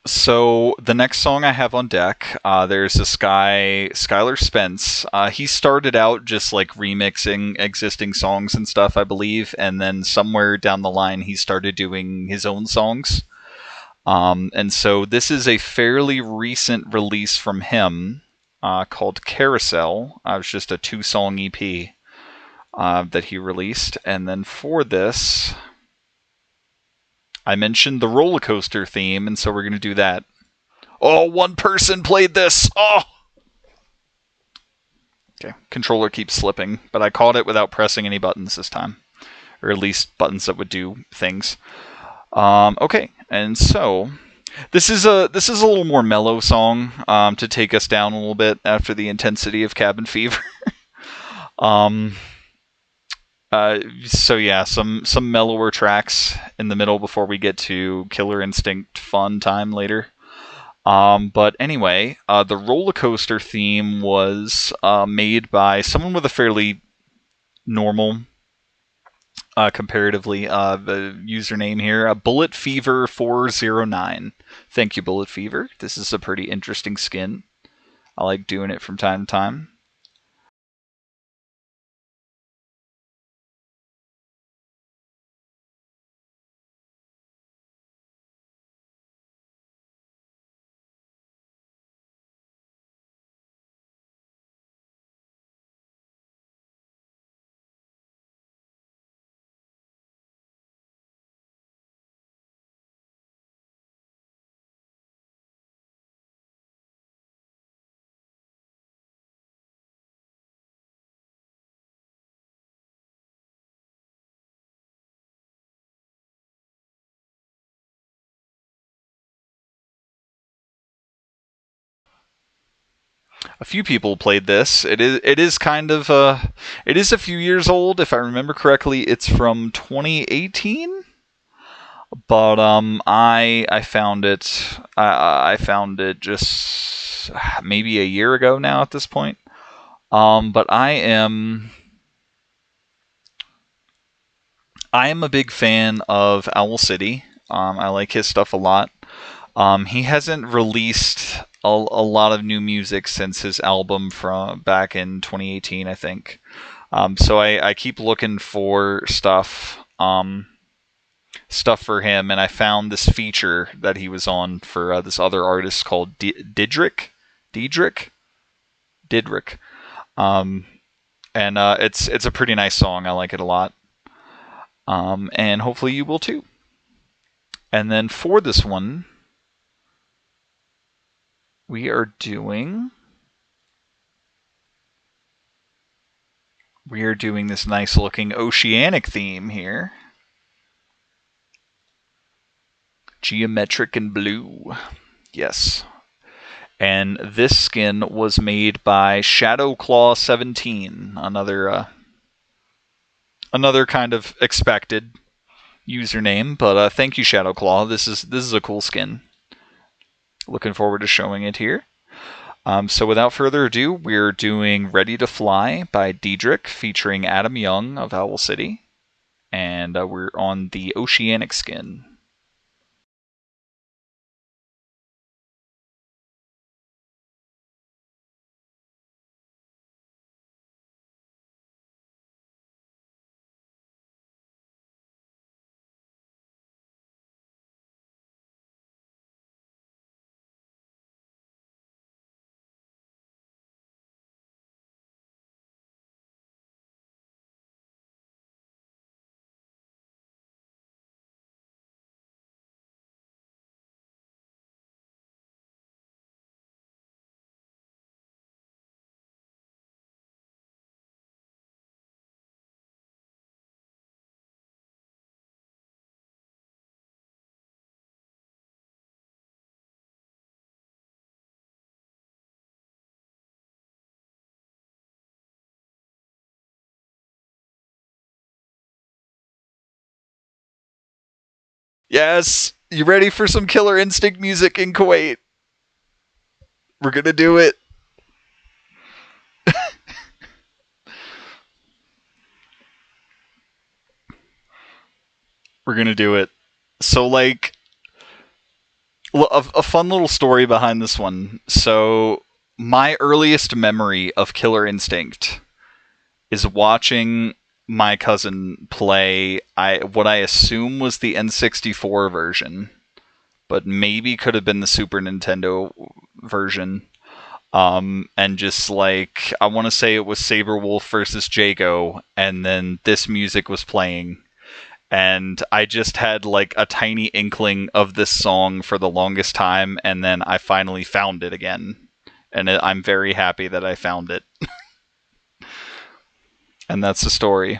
So the next song I have on deck, there's this guy, Skylar Spence. He started out just like remixing existing songs and stuff, I believe, and then somewhere down the line he started doing his own songs. And so this is a fairly recent release from him called Carousel. It was just a 2-song EP that he released. And then for this, I mentioned the roller coaster theme, and so we're going to do that. Oh, one person played this! Oh! Okay, controller keeps slipping, but I caught it without pressing any buttons this time. Or at least buttons that would do things. Okay, and so this is a little more mellow song to take us down a little bit after the intensity of Cabin Fever. So yeah, some mellower tracks in the middle before we get to Killer Instinct fun time later. But anyway, the roller coaster theme was made by someone with a fairly normal, comparatively, the username here, Bullet Fever 409. Thank you, Bullet Fever. This is a pretty interesting skin. I like doing it from time to time. A few people played this. It is kind of it is a few years old if I remember correctly. It's from 2018, but I found it I found it just maybe a year ago now at this point. But I am a big fan of Owl City. I like his stuff a lot. He hasn't released a lot of new music since his album from back in 2018, I think. So I keep looking for stuff for him, and I found this feature that he was on for this other artist called Diedrich, Didrik, um, and it's a pretty nice song. I like it a lot, and hopefully you will too. And then for this one, we are doing this nice looking oceanic theme here. Geometric and blue. Yes. And this skin was made by ShadowClaw17, another kind of expected username, but thank you, ShadowClaw. This is a cool skin. Looking forward to showing it here. So without further ado, we're doing Ready to Fly by Diedrich, featuring Adam Young of Owl City. And we're on the Oceanic skin. Yes! You ready for some Killer Instinct music in Kuwait? We're gonna do it. We're gonna do it. So, like, a fun little story behind this one. So, my earliest memory of Killer Instinct is watching my cousin play what I assume was the N64 version, but maybe could have been the Super Nintendo version. And just like, I want to say it was Saberwolf versus Jago, and then this music was playing. And I just had like a tiny inkling of this song for the longest time, and then I finally found it again. And I'm very happy that I found it. And that's the story.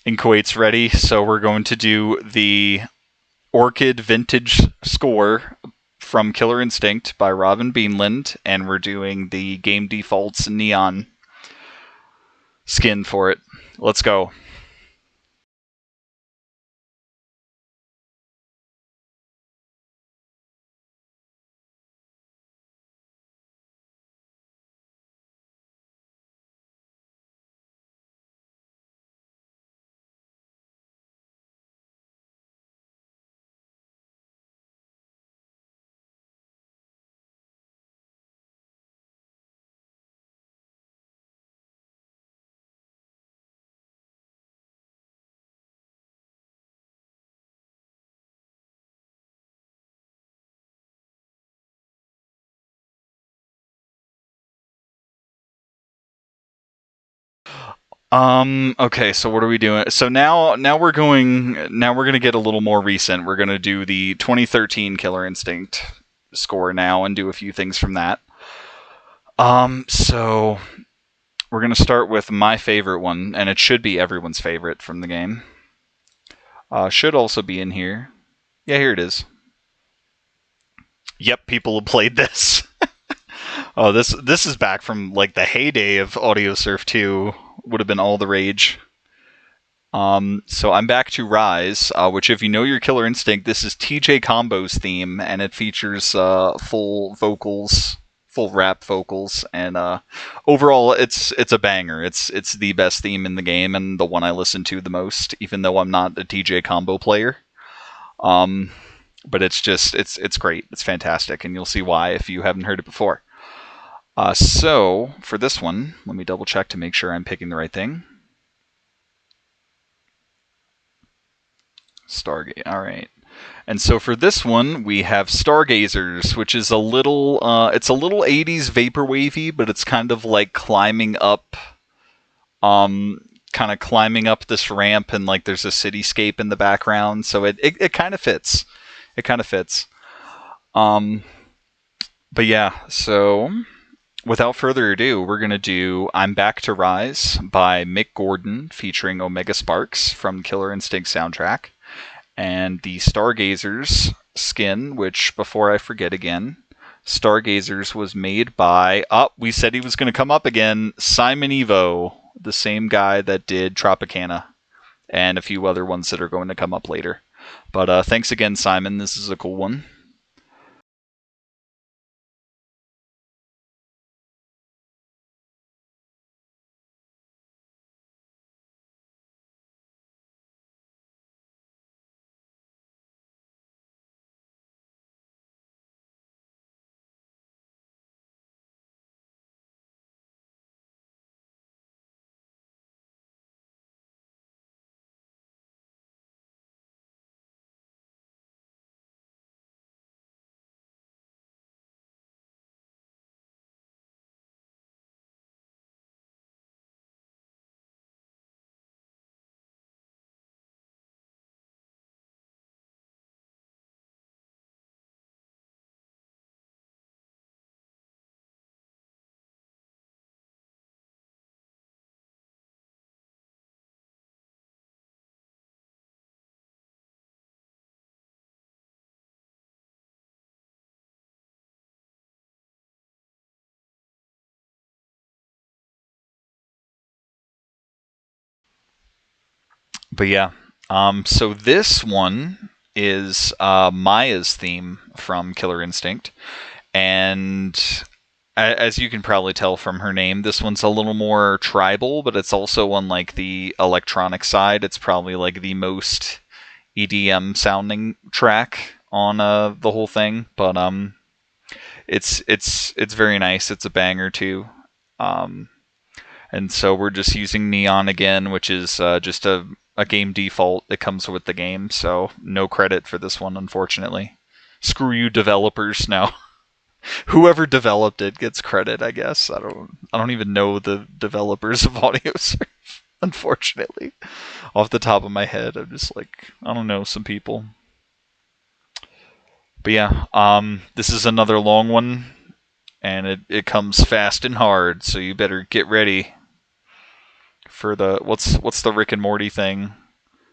In Kuwait's ready, so we're going to do the Orchid Vintage score from Killer Instinct by Robin Beanland, and we're doing the Game Defaults Neon skin for it. Let's go. Okay, so what are we doing? So now we're gonna get a little more recent. We're gonna do the 2013 Killer Instinct score now and do a few things from that. So we're gonna start with my favorite one, and it should be everyone's favorite from the game. Should also be in here. Yeah, here it is. Yep, people have played this. Oh, this is back from like the heyday of Audiosurf 2. Would have been all the rage. So I'm back to Rise, which if you know your Killer Instinct, this is TJ Combo's theme, and it features full vocals, full rap vocals, and overall it's a banger. It's the best theme in the game and the one I listen to the most, even though I'm not a TJ Combo player. But it's great. It's fantastic, and you'll see why if you haven't heard it before. So for this one, let me double check to make sure I'm picking the right thing. Stargate, alright. And so for this one, we have Stargazers, which is it's a little 80s vaporwavy, but it's kind of like climbing up kind of climbing up this ramp, and like there's a cityscape in the background, so it kind of fits. It kind of fits. Um, but yeah, so without further ado, we're going to do I'm Back to Rise by Mick Gordon featuring Omega Sparks from Killer Instinct soundtrack. And the Stargazers skin, which, before I forget again, Stargazers was made by, we said he was going to come up again, Simon Evo, the same guy that did Tropicana, and a few other ones that are going to come up later. But thanks again, Simon. This is a cool one. But yeah, so this one is Maya's theme from Killer Instinct, and as you can probably tell from her name, this one's a little more tribal, but it's also on like the electronic side. It's probably like the most EDM sounding track on the whole thing, but it's very nice. It's a banger too. Um, and so we're just using Neon again, which is just a game default that comes with the game. So no credit for this one, unfortunately. Screw you, developers. Now, whoever developed it gets credit, I guess. I don't even know the developers of Audiosurf, unfortunately. Off the top of my head, I'm just like, I don't know, some people. But yeah, this is another long one, and it comes fast and hard, so you better get ready for the what's the Rick and Morty thing?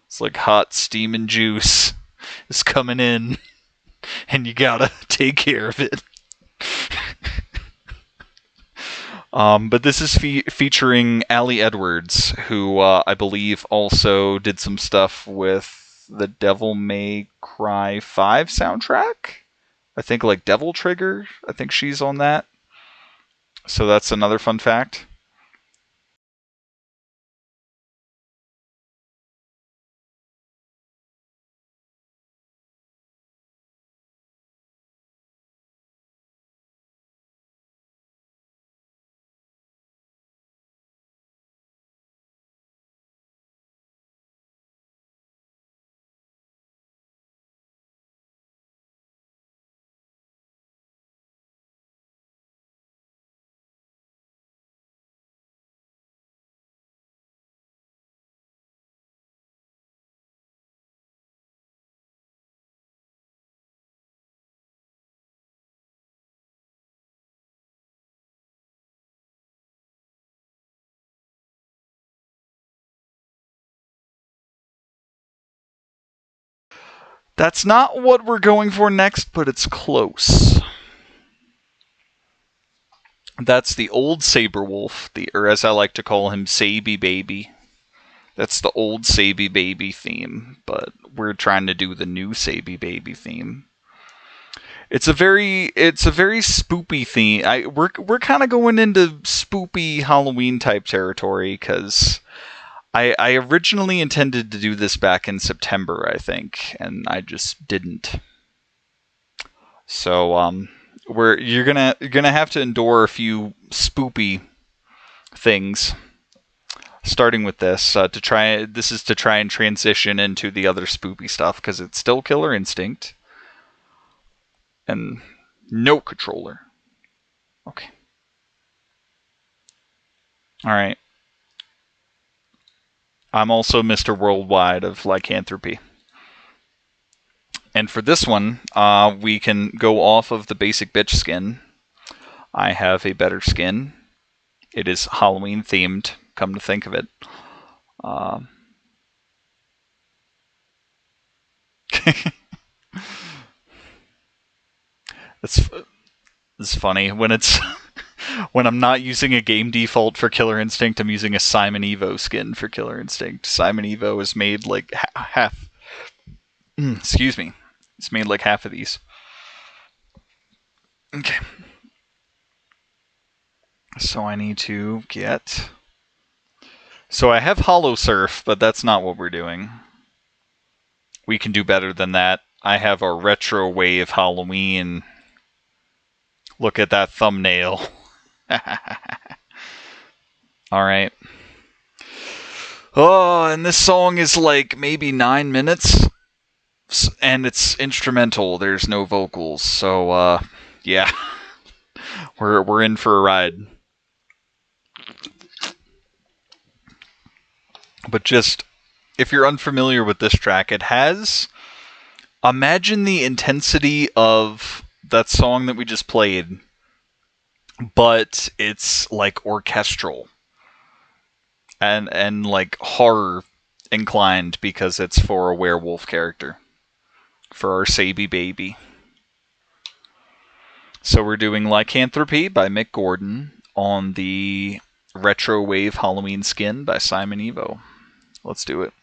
It's like hot steaming juice is coming in, and you gotta take care of it. But this is featuring Ali Edwards, who I believe also did some stuff with the Devil May Cry 5 soundtrack. I think like Devil Trigger. I think she's on that. So that's another fun fact. That's not what we're going for next, but it's close. That's the old Saberwolf, or as I like to call him, Saby Baby. That's the old Saby Baby theme, but we're trying to do the new Saby Baby theme. It's a very spoopy theme. We're kind of going into spoopy Halloween type territory because I originally intended to do this back in September, I think, and I just didn't. So you're gonna have to endure a few spoopy things, starting with this This is to try and transition into the other spoopy stuff because it's still Killer Instinct and no controller. Okay. All right. I'm also Mr. Worldwide of Lycanthropy. And for this one, we can go off of the basic bitch skin. I have a better skin. It is Halloween themed, come to think of it. It's funny when it's when I'm not using a game default for Killer Instinct, I'm using a Simon Evo skin for Killer Instinct. Simon Evo is made like half. Excuse me. It's made like half of these. Okay. So I need to get. So I have Audiosurf, but that's not what we're doing. We can do better than that. I have a retro wave Halloween. Look at that thumbnail. Alright. Oh, and this song is like maybe 9 minutes. And it's instrumental. There's no vocals. So, yeah. We're in for a ride. But just, if you're unfamiliar with this track, it has... Imagine the intensity of that song that we just played, but it's like orchestral and like horror inclined because it's for a werewolf character, for our Saby baby. So we're doing Lycanthropy by Mick Gordon on the Retro Wave Halloween skin by Simon Evo. Let's do it.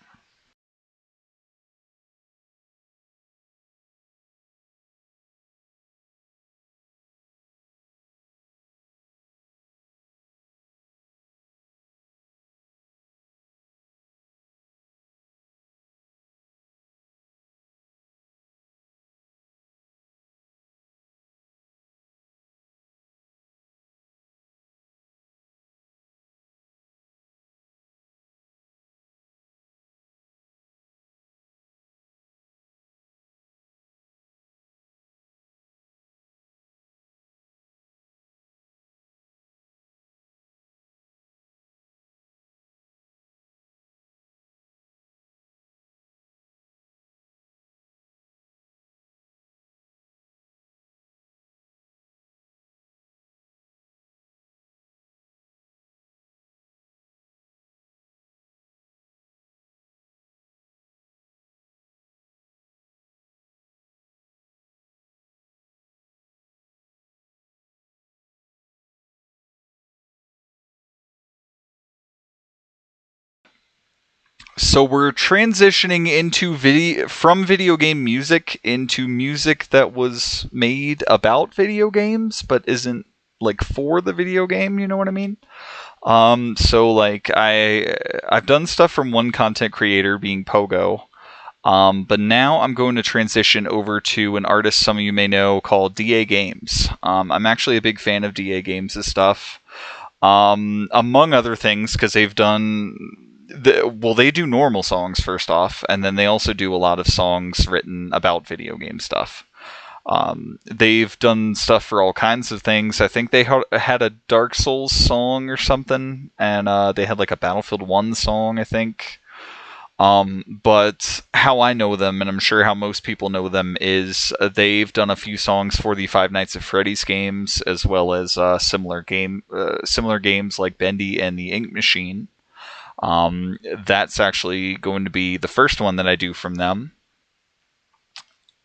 So we're transitioning into from video game music into music that was made about video games but isn't like for the video game, you know what I mean? So like I've done stuff from one content creator being Pogo. But now I'm going to transition over to an artist some of you may know called DA Games. I'm actually a big fan of DA Games' stuff. Among other things, because they've done... they do normal songs first off, and then they also do a lot of songs written about video game stuff. They've done stuff for all kinds of things. I think they had a Dark Souls song or something, and they had like a Battlefield 1 song, I think. But how I know them, and I'm sure how most people know them, is they've done a few songs for the Five Nights at Freddy's games, as well as similar games like Bendy and the Ink Machine. That's actually going to be the first one that I do from them.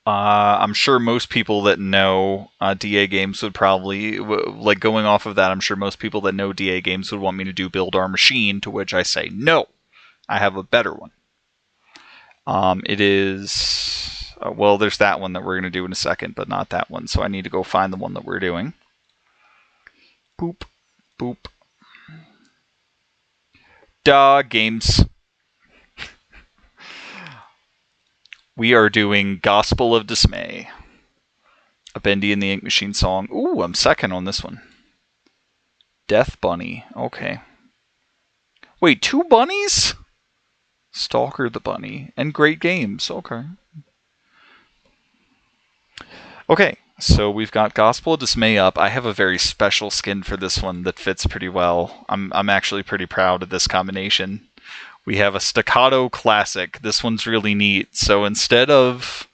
I'm sure most people that know DA Games would probably, like going off of that, I'm sure most people that know DA Games would want me to do Build Our Machine, to which I say, no, I have a better one. It is, well, there's that one that we're going to do in a second, but not that one, so I need to go find the one that we're doing. Boop, boop. Games. We are doing Gospel of Dismay, a Bendy and the Ink Machine song. Ooh, I'm second on this one. Death Bunny. Okay. Wait, 2 bunnies? Stalker the Bunny and Great Games. Okay. Okay, so we've got Gospel of Dismay up. I have a very special skin for this one that fits pretty well. I'm actually pretty proud of this combination. We have a staccato classic. This one's really neat. So instead of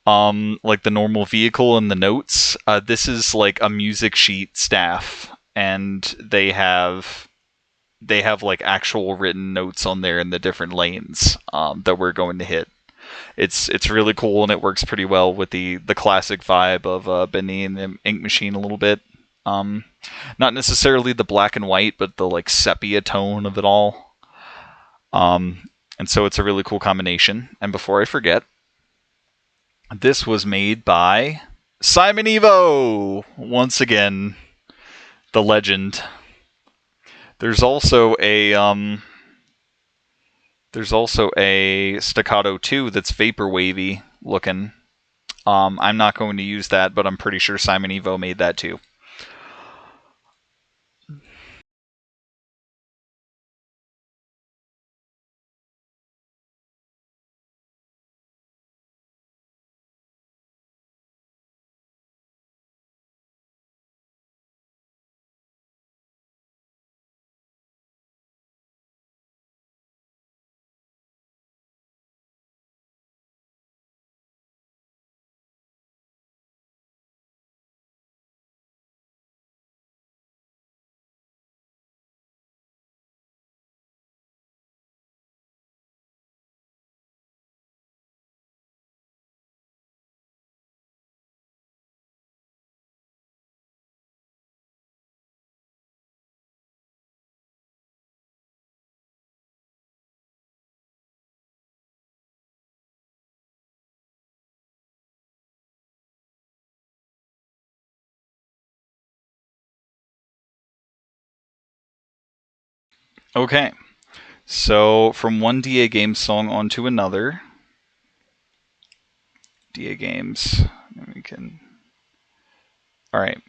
like the normal vehicle and the notes, this is like a music sheet staff, and they have like actual written notes on there in the different lanes that we're going to hit. It's really cool, and it works pretty well with the classic vibe of Bendy and the Ink Machine a little bit. Not necessarily the black and white, but the like sepia tone of it all. And so it's a really cool combination. And before I forget, this was made by Simon Evo! Once again, the legend. There's also a staccato 2 that's vapor wavy looking. I'm not going to use that, but I'm pretty sure Simon Evo made that too. Okay, so from one DA Games song onto another. DA Games. We can. All right.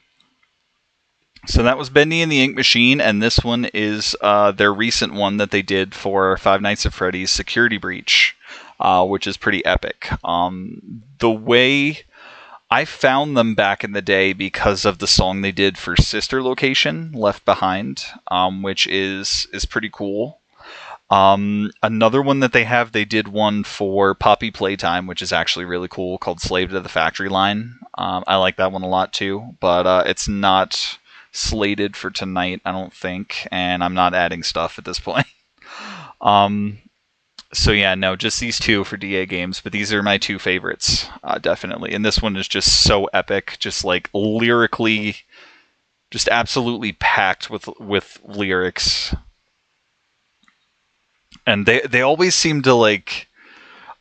So that was Bendy and the Ink Machine, and this one is their recent one that they did for Five Nights at Freddy's Security Breach, which is pretty epic. The way I found them back in the day because of the song they did for Sister Location, Left Behind, which is pretty cool. Another one that they did one for Poppy Playtime, which is actually really cool, called Slave to the Factory Line. I like that one a lot too, but it's not slated for tonight, I don't think, and I'm not adding stuff at this point. So yeah, no, just these two for DA Games, but these are my two favorites, definitely. And this one is just so epic, just like lyrically, just absolutely packed with lyrics. And they always seem to like,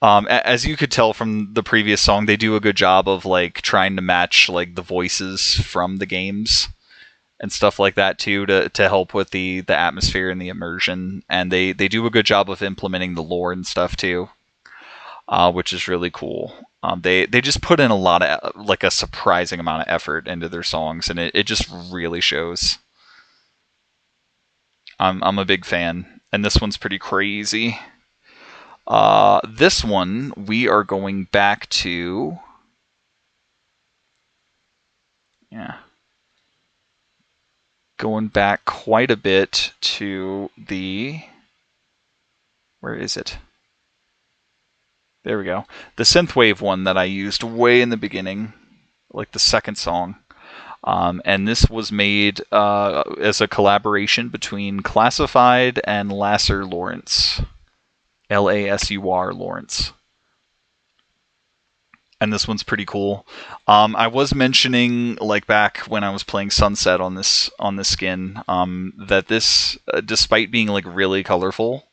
as you could tell from the previous song, they do a good job of like trying to match like the voices from the games and stuff like that too, to help with the atmosphere and the immersion. And they do a good job of implementing the lore and stuff too, which is really cool. They just put in a lot of, like, a surprising amount of effort into their songs, and it just really shows. I'm a big fan, and this one's pretty crazy. This one, we are going back to... Yeah. Going back quite a bit to the... Where is it? There we go. The synthwave one that I used way in the beginning, like the second song. And this was made as a collaboration between Classified and Lasser Lawrence. Lasur Lawrence. And this one's pretty cool. I was mentioning, like, back when I was playing Sunset on this skin, that this, despite being like really colorful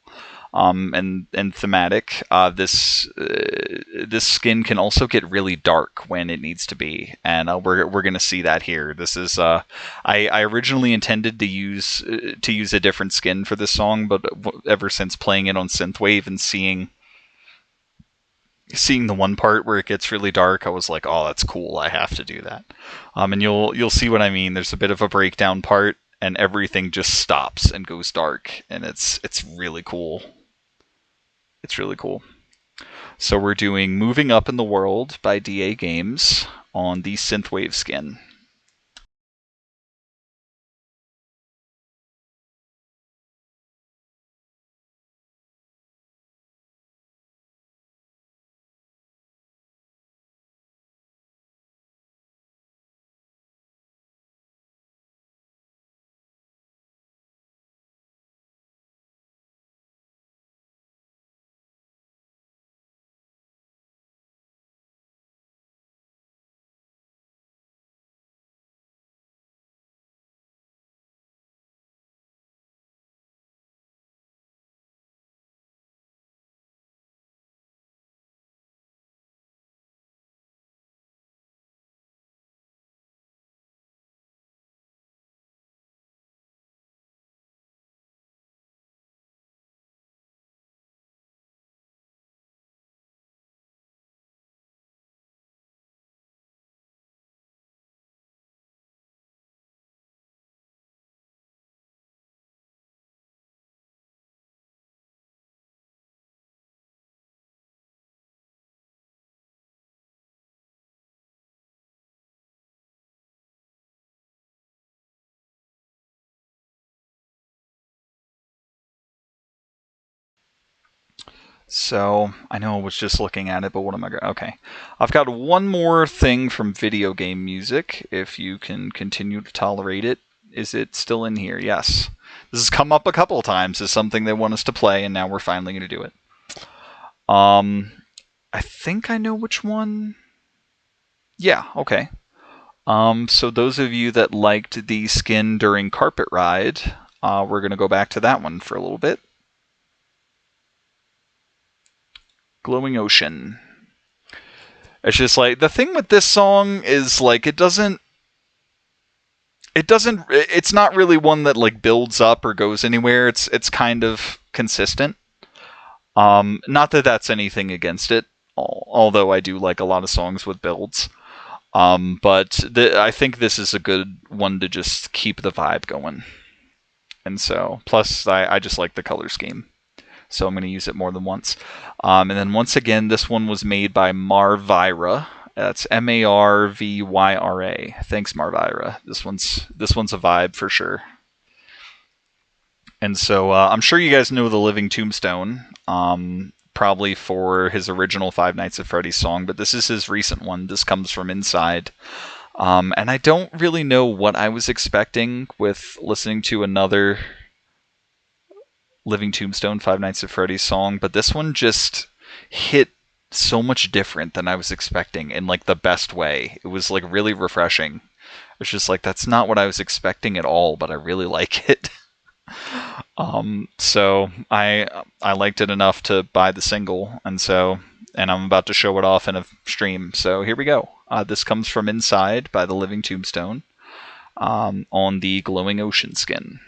and thematic, this skin can also get really dark when it needs to be, and we're gonna see that here. This is I originally intended to use a different skin for this song, but ever since playing it on synthwave and seeing the one part where it gets really dark, I was like, oh, that's cool, I have to do that. And you'll see what I mean. There's a bit of a breakdown part, and everything just stops and goes dark, and it's really cool. It's really cool. So we're doing Moving Up in the World by DA Games on the synthwave skin. So I know I was just looking at it, but what am I going? Okay, I've got one more thing from video game music. If you can continue to tolerate it, is it still in here? Yes. This has come up a couple of times as something they want us to play, and now we're finally going to do it. I think I know which one. Yeah. Okay. So those of you that liked the skin during Carpet Ride, we're going to go back to that one for a little bit. Glowing Ocean. It's just like the thing with this song is like it's not really one that like builds up or goes anywhere. It's kind of consistent. Not that that's anything against it, although I do like a lot of songs with builds. But I think this is a good one to just keep the vibe going. And so, plus I just like the color scheme. So I'm going to use it more than once. And then once again, this one was made by Marvyra. That's Marvyra. Thanks, Marvyra. This one's a vibe for sure. And so I'm sure you guys know the Living Tombstone, probably for his original Five Nights at Freddy's song, but this is his recent one. This comes from Inside. And I don't really know what I was expecting with listening to another Living Tombstone Five Nights at Freddy's song, but this one just hit so much different than I was expecting in like the best way. It was like really refreshing. It's just like that's not what I was expecting at all, but I really like it. So I liked it enough to buy the single, and I'm about to show it off in a stream. So here we go. This comes from Inside by the Living Tombstone, on the Glowing Ocean skin.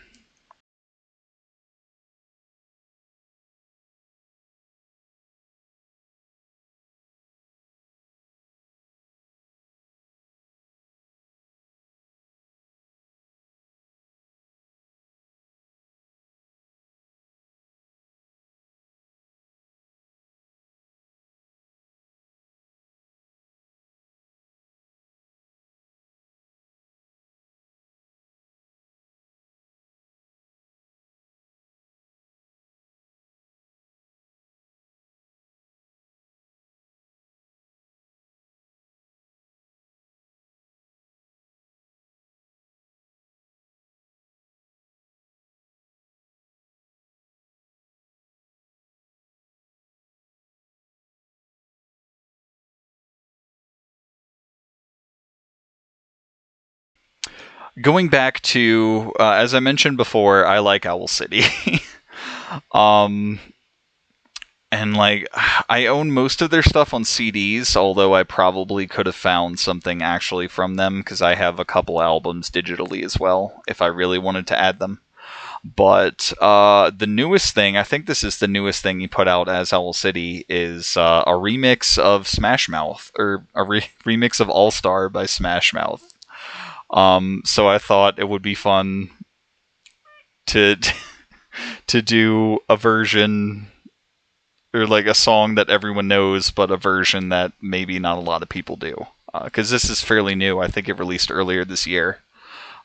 Going back to, as I mentioned before, I like Owl City. um, and like, I own most of their stuff on CDs, although I probably could have found something actually from them because I have a couple albums digitally as well if I really wanted to add them. But the newest thing, I think this is the newest thing he put out as Owl City, is a remix of Smash Mouth, or a remix of All Star by Smash Mouth. So I thought it would be fun to to do a version, or like a song that everyone knows, but a version that maybe not a lot of people do. Because this is fairly new. I think it released earlier this year,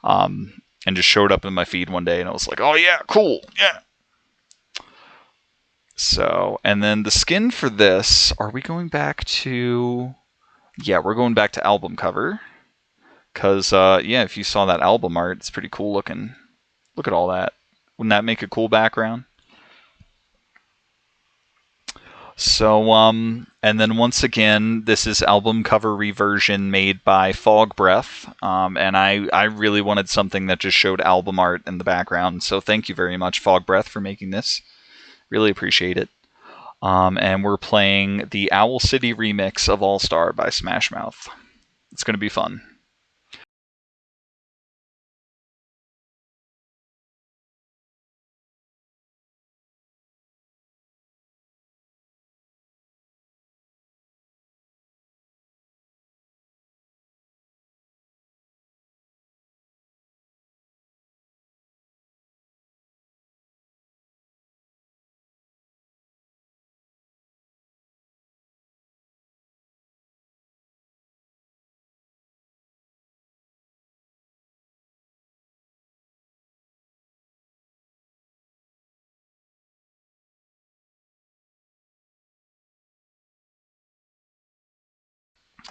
and just showed up in my feed one day, and I was like, "Oh yeah, cool, yeah." So, and then the skin for this, are we going back to? Yeah, we're going back to album cover. Because, yeah, if you saw that album art, it's pretty cool looking. Look at all that. Wouldn't that make a cool background? So, and then once again, this is album cover reversion made by Fog Breath. And I really wanted something that just showed album art in the background. So thank you very much, Fog Breath, for making this. Really appreciate it. And we're playing the Owl City remix of All Star by Smash Mouth. It's going to be fun.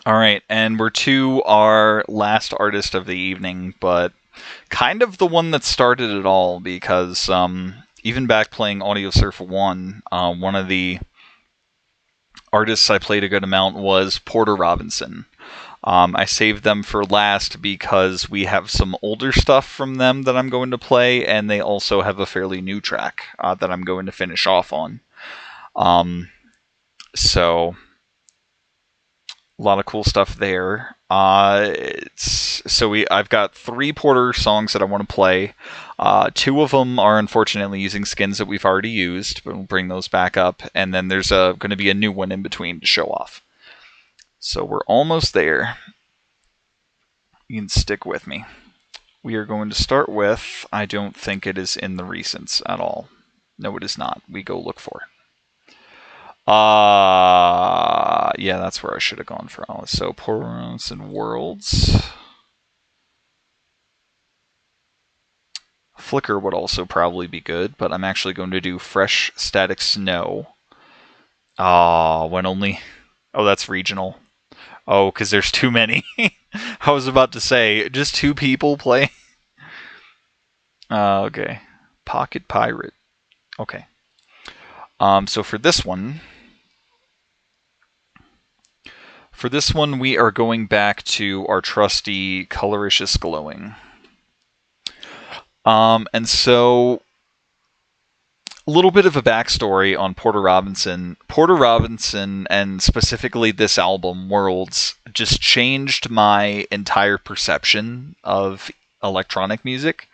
All right, and we're to our last artist of the evening, but kind of the one that started it all because even back playing Audiosurf 1, one of the artists I played a good amount was Porter Robinson. I saved them for last because we have some older stuff from them that I'm going to play, and they also have a fairly new track that I'm going to finish off on. So a lot of cool stuff there. I've got 3 Porter songs that I want to play. 2 of them are unfortunately using skins that we've already used, but we'll bring those back up. And then there's going to be a new one in between to show off. So we're almost there. You can stick with me. We are going to start with, I don't think it is in the recents at all. No, it is not. We go look for it. Yeah, that's where I should have gone for Alice. So, Portals and Worlds. Flicker would also probably be good, but I'm actually going to do Fresh Static Snow. When only... Oh, that's regional. Oh, because there's too many. I was about to say, just 2 people play. Okay. Pocket Pirate. Okay. So for this one... we are going back to our trusty Coloricious Glowing. And so, a little bit of a backstory on Porter Robinson. Porter Robinson, and specifically this album, Worlds, just changed my entire perception of electronic music.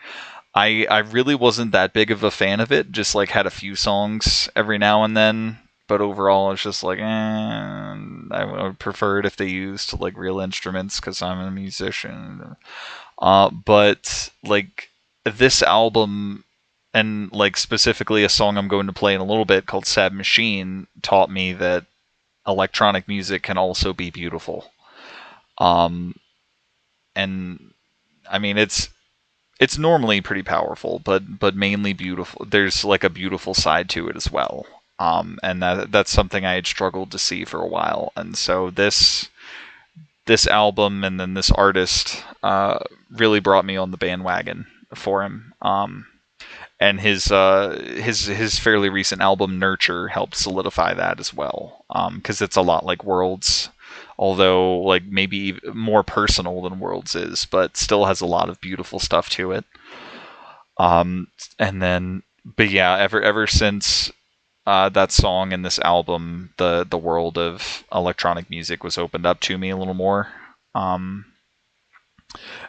I really wasn't that big of a fan of it, just like had a few songs every now and then. But overall, it's just like, I would prefer it if they used like real instruments because I'm a musician. But like this album, and like specifically a song I'm going to play in a little bit called Sad Machine, taught me that electronic music can also be beautiful. And I mean, it's normally pretty powerful, but mainly beautiful. There's like a beautiful side to it as well. And that's something I had struggled to see for a while. And so this album and then this artist really brought me on the bandwagon for him. And his fairly recent album Nurture helped solidify that as well. Because it's a lot like Worlds, although like maybe more personal than Worlds is, but still has a lot of beautiful stuff to it. And then, but yeah, ever since that song and this album, the world of electronic music was opened up to me a little more. And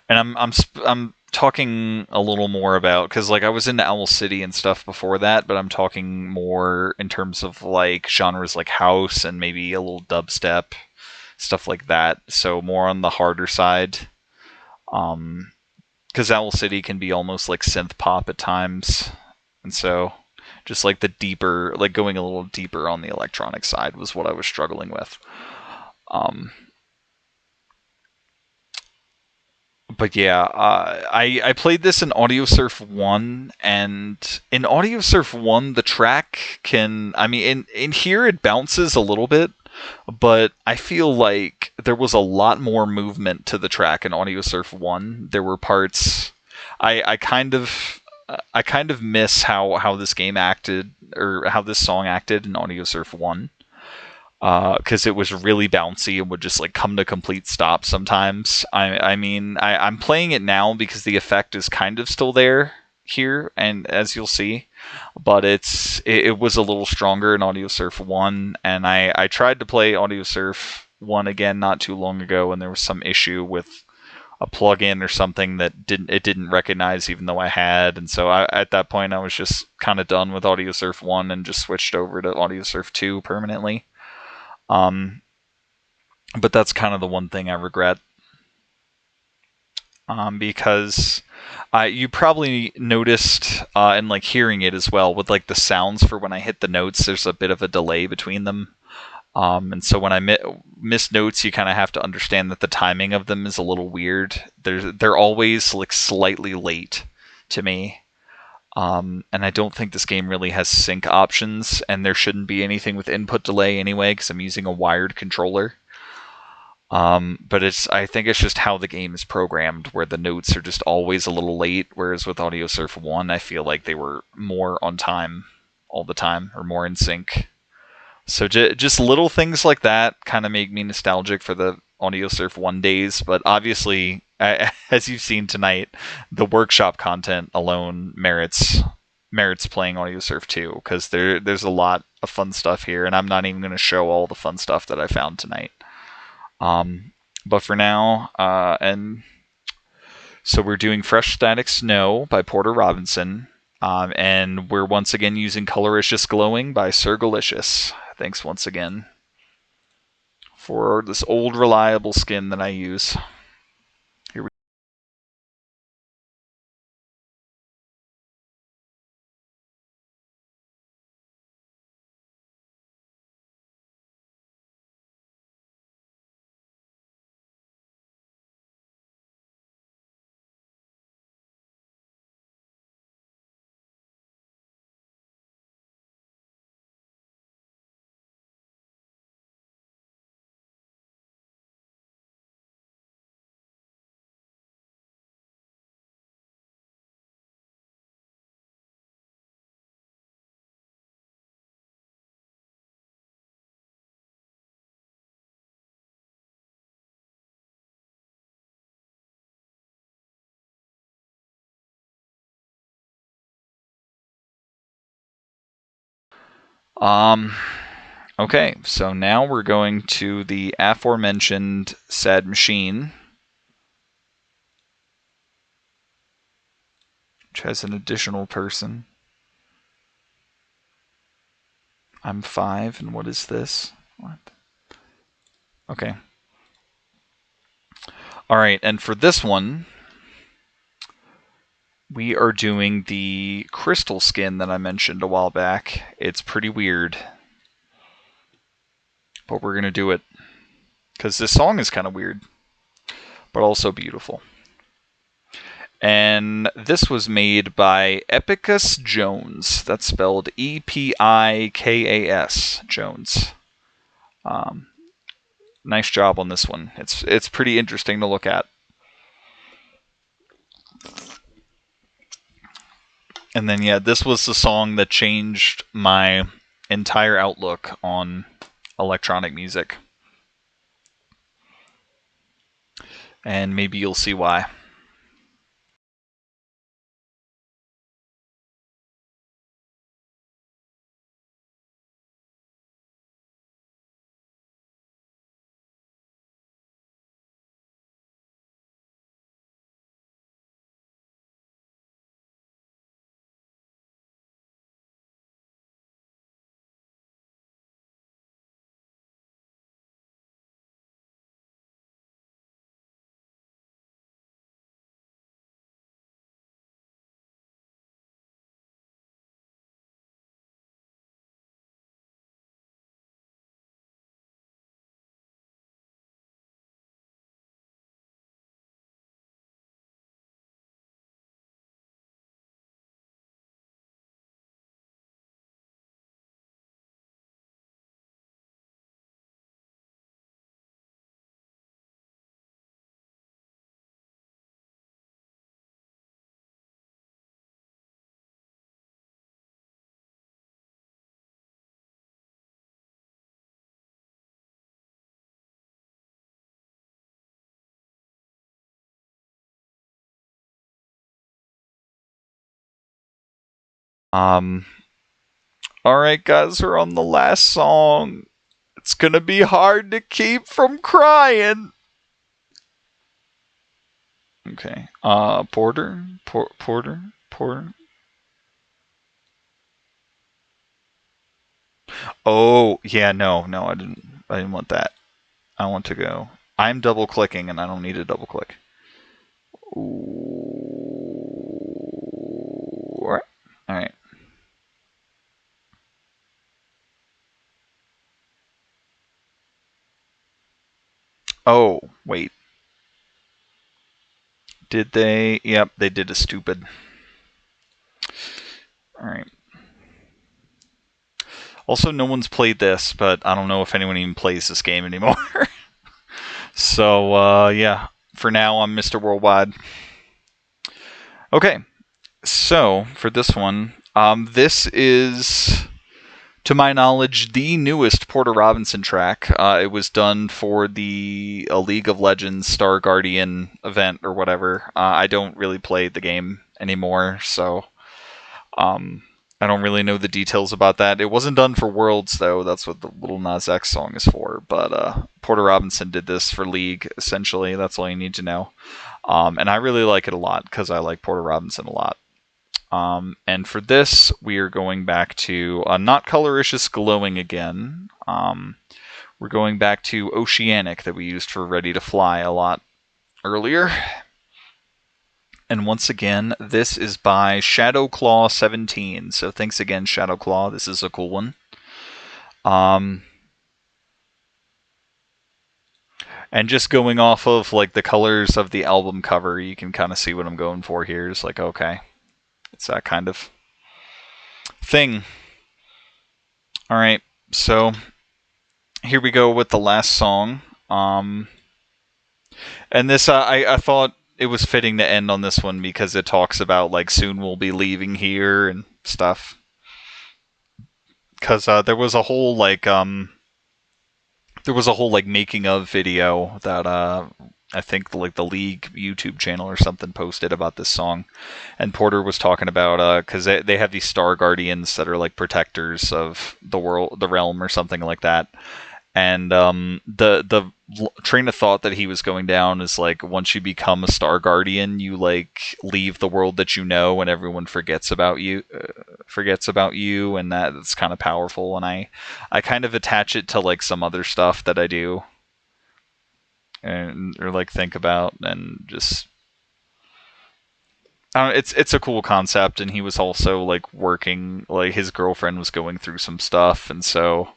I'm talking a little more about, because like I was into Owl City and stuff before that, but I'm talking more in terms of like genres like house and maybe a little dubstep, stuff like that. So more on the harder side. Because Owl City can be almost like synth pop at times, and so just like the deeper, like going a little deeper on the electronic side was what I was struggling with. But yeah, I played this in Audiosurf 1, and in Audiosurf 1, the track can, I mean, in here it bounces a little bit, but I feel like there was a lot more movement to the track in Audiosurf 1. There were parts, I kind of miss how this game acted, or how this song acted in Audiosurf 1. Because it was really bouncy and would just like come to complete stop sometimes. I'm playing it now because the effect is kind of still there here, and as you'll see, but it was a little stronger in Audiosurf 1, and I tried to play Audiosurf 1 again not too long ago, and there was some issue with a plugin or something that didn't recognize, even though I had, and so at that point I was just kind of done with Audiosurf 1 and just switched over to Audiosurf 2 permanently. But that's kind of the one thing I regret. Because you probably noticed, and like hearing it as well, with like the sounds for when I hit the notes, there's a bit of a delay between them. And so when I miss notes, you kind of have to understand that the timing of them is a little weird. They're always like slightly late to me. And I don't think this game really has sync options, and there shouldn't be anything with input delay anyway, because I'm using a wired controller. But I think it's just how the game is programmed, where the notes are just always a little late. Whereas with Audiosurf 1, I feel like they were more on time all the time, or more in sync. So just little things like that kind of make me nostalgic for the Audiosurf 1 days. But obviously, as you've seen tonight, the workshop content alone merits playing Audiosurf 2, because there's a lot of fun stuff here, and I'm not even going to show all the fun stuff that I found tonight. But for now, and so we're doing Fresh Static Snow by Porter Robinson, and we're once again using Coloricious Glowing by Sirgalicious. Thanks once again for this old reliable skin that I use. Here we Okay, so now we're going to the aforementioned Sad Machine, which has an additional person. I'm 5, and what is this? What? Okay. Alright, and for this one, we are doing the crystal skin that I mentioned a while back. It's pretty weird, but we're going to do it, because this song is kind of weird, but also beautiful. And this was made by Epicus Jones. That's spelled Epikas Jones. Nice job on this one. It's pretty interesting to look at. And then yeah, this was the song that changed my entire outlook on electronic music. And maybe you'll see why. Alright guys, we're on the last song. It's gonna be hard to keep from crying. Okay. Porter. Oh, yeah, no, I didn't want that. I want to go. I'm double clicking and I don't need to double click. Alright. Oh, wait. Did they? Yep, they did a stupid. Alright. Also, no one's played this, but I don't know if anyone even plays this game anymore. So, yeah, for now, I'm Mr. Worldwide. Okay, so for this one, this is, to my knowledge, the newest Porter Robinson track. It was done for the League of Legends Star Guardian event or whatever. I don't really play the game anymore, so um, I don't really know the details about that. It wasn't done for Worlds, though. That's what the Little Nas X song is for. But Porter Robinson did this for League, essentially. That's all you need to know. And I really like it a lot because I like Porter Robinson a lot. And for this, we are going back to not Coloricious Glowing again. We're going back to Oceanic that we used for Ready to Fly a lot earlier. And once again, this is by Shadowclaw17. So thanks again, Shadowclaw. This is a cool one. And just going off of like the colors of the album cover, you can kind of see what I'm going for here. It's like, okay, it's that kind of thing. All right, so here we go with the last song. And this, I thought it was fitting to end on this one because it talks about like soon we'll be leaving here and stuff. Because there was a whole like making of video that I think like the League YouTube channel or something posted about this song, and Porter was talking about because they have these Star Guardians that are like protectors of the world, the realm, or something like that. And the train of thought that he was going down is like once you become a Star Guardian, you like leave the world that you know, and everyone forgets about you, and that's kind of powerful. And I kind of attach it to like some other stuff that I do, and or like think about, and just I don't know, it's a cool concept. And he was also like working, like his girlfriend was going through some stuff, and so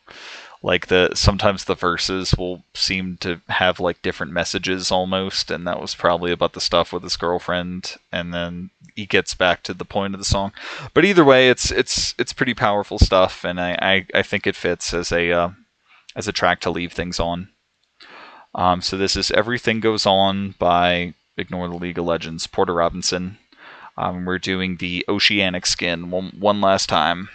like sometimes the verses will seem to have like different messages almost, and that was probably about the stuff with his girlfriend, and then he gets back to the point of the song. But either way, it's pretty powerful stuff, and I think it fits as a track to leave things on. So this is Everything Goes On by Ignore the League of Legends, Porter Robinson. We're doing the Oceanic skin one last time.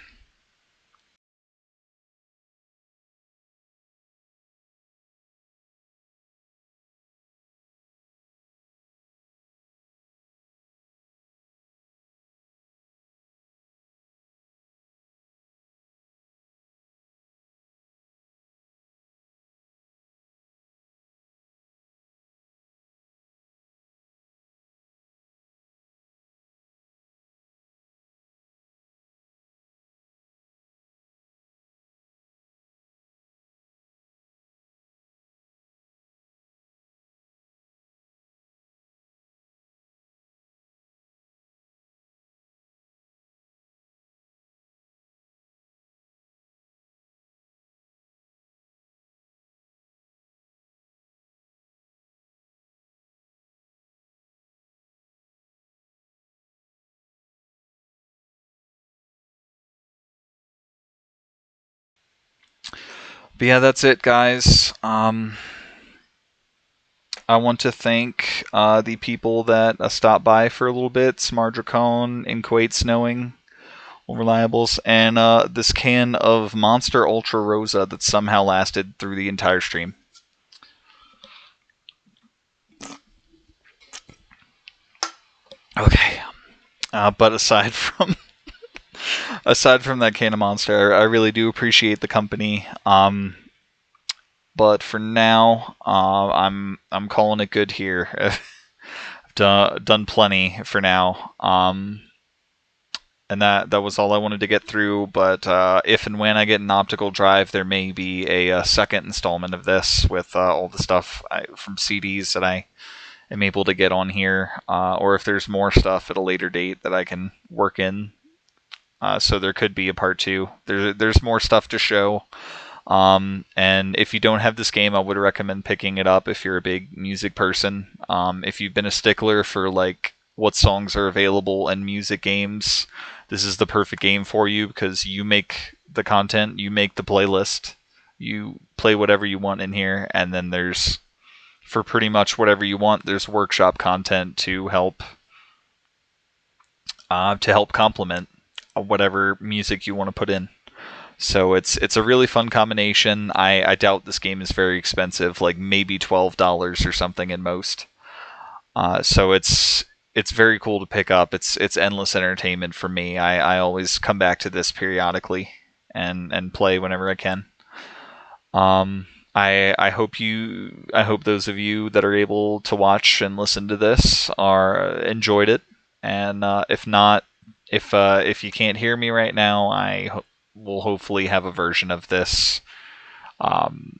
But yeah, that's it, guys. I want to thank the people that stopped by for a little bit, Smardracone, in Kuwait Snowing, Reliables, and this can of Monster Ultra Rosa that somehow lasted through the entire stream. Okay. But aside from that can of Monster, I really do appreciate the company. But for now, I'm calling it good here. I've done plenty for now. And that was all I wanted to get through. But if and when I get an optical drive, there may be a second installment of this with all the stuff from CDs that I am able to get on here, or if there's more stuff at a later date that I can work in. So there could be a part 2. There's more stuff to show. And if you don't have this game, I would recommend picking it up if you're a big music person. If you've been a stickler for like what songs are available in music games, this is the perfect game for you because you make the content, you make the playlist, you play whatever you want in here, and then there's for pretty much whatever you want. There's workshop content to help complement whatever music you want to put in. So it's a really fun combination. I doubt this game is very expensive, like maybe $12 or something at most. So it's very cool to pick up. It's endless entertainment for me. I always come back to this periodically and play whenever I can. I hope those of you that are able to watch and listen to this are enjoyed it. And if not, if you can't hear me right now, will hopefully have a version of this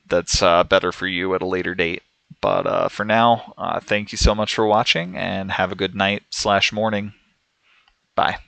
that's better for you at a later date. But for now, thank you so much for watching, and have a good night/morning. Bye.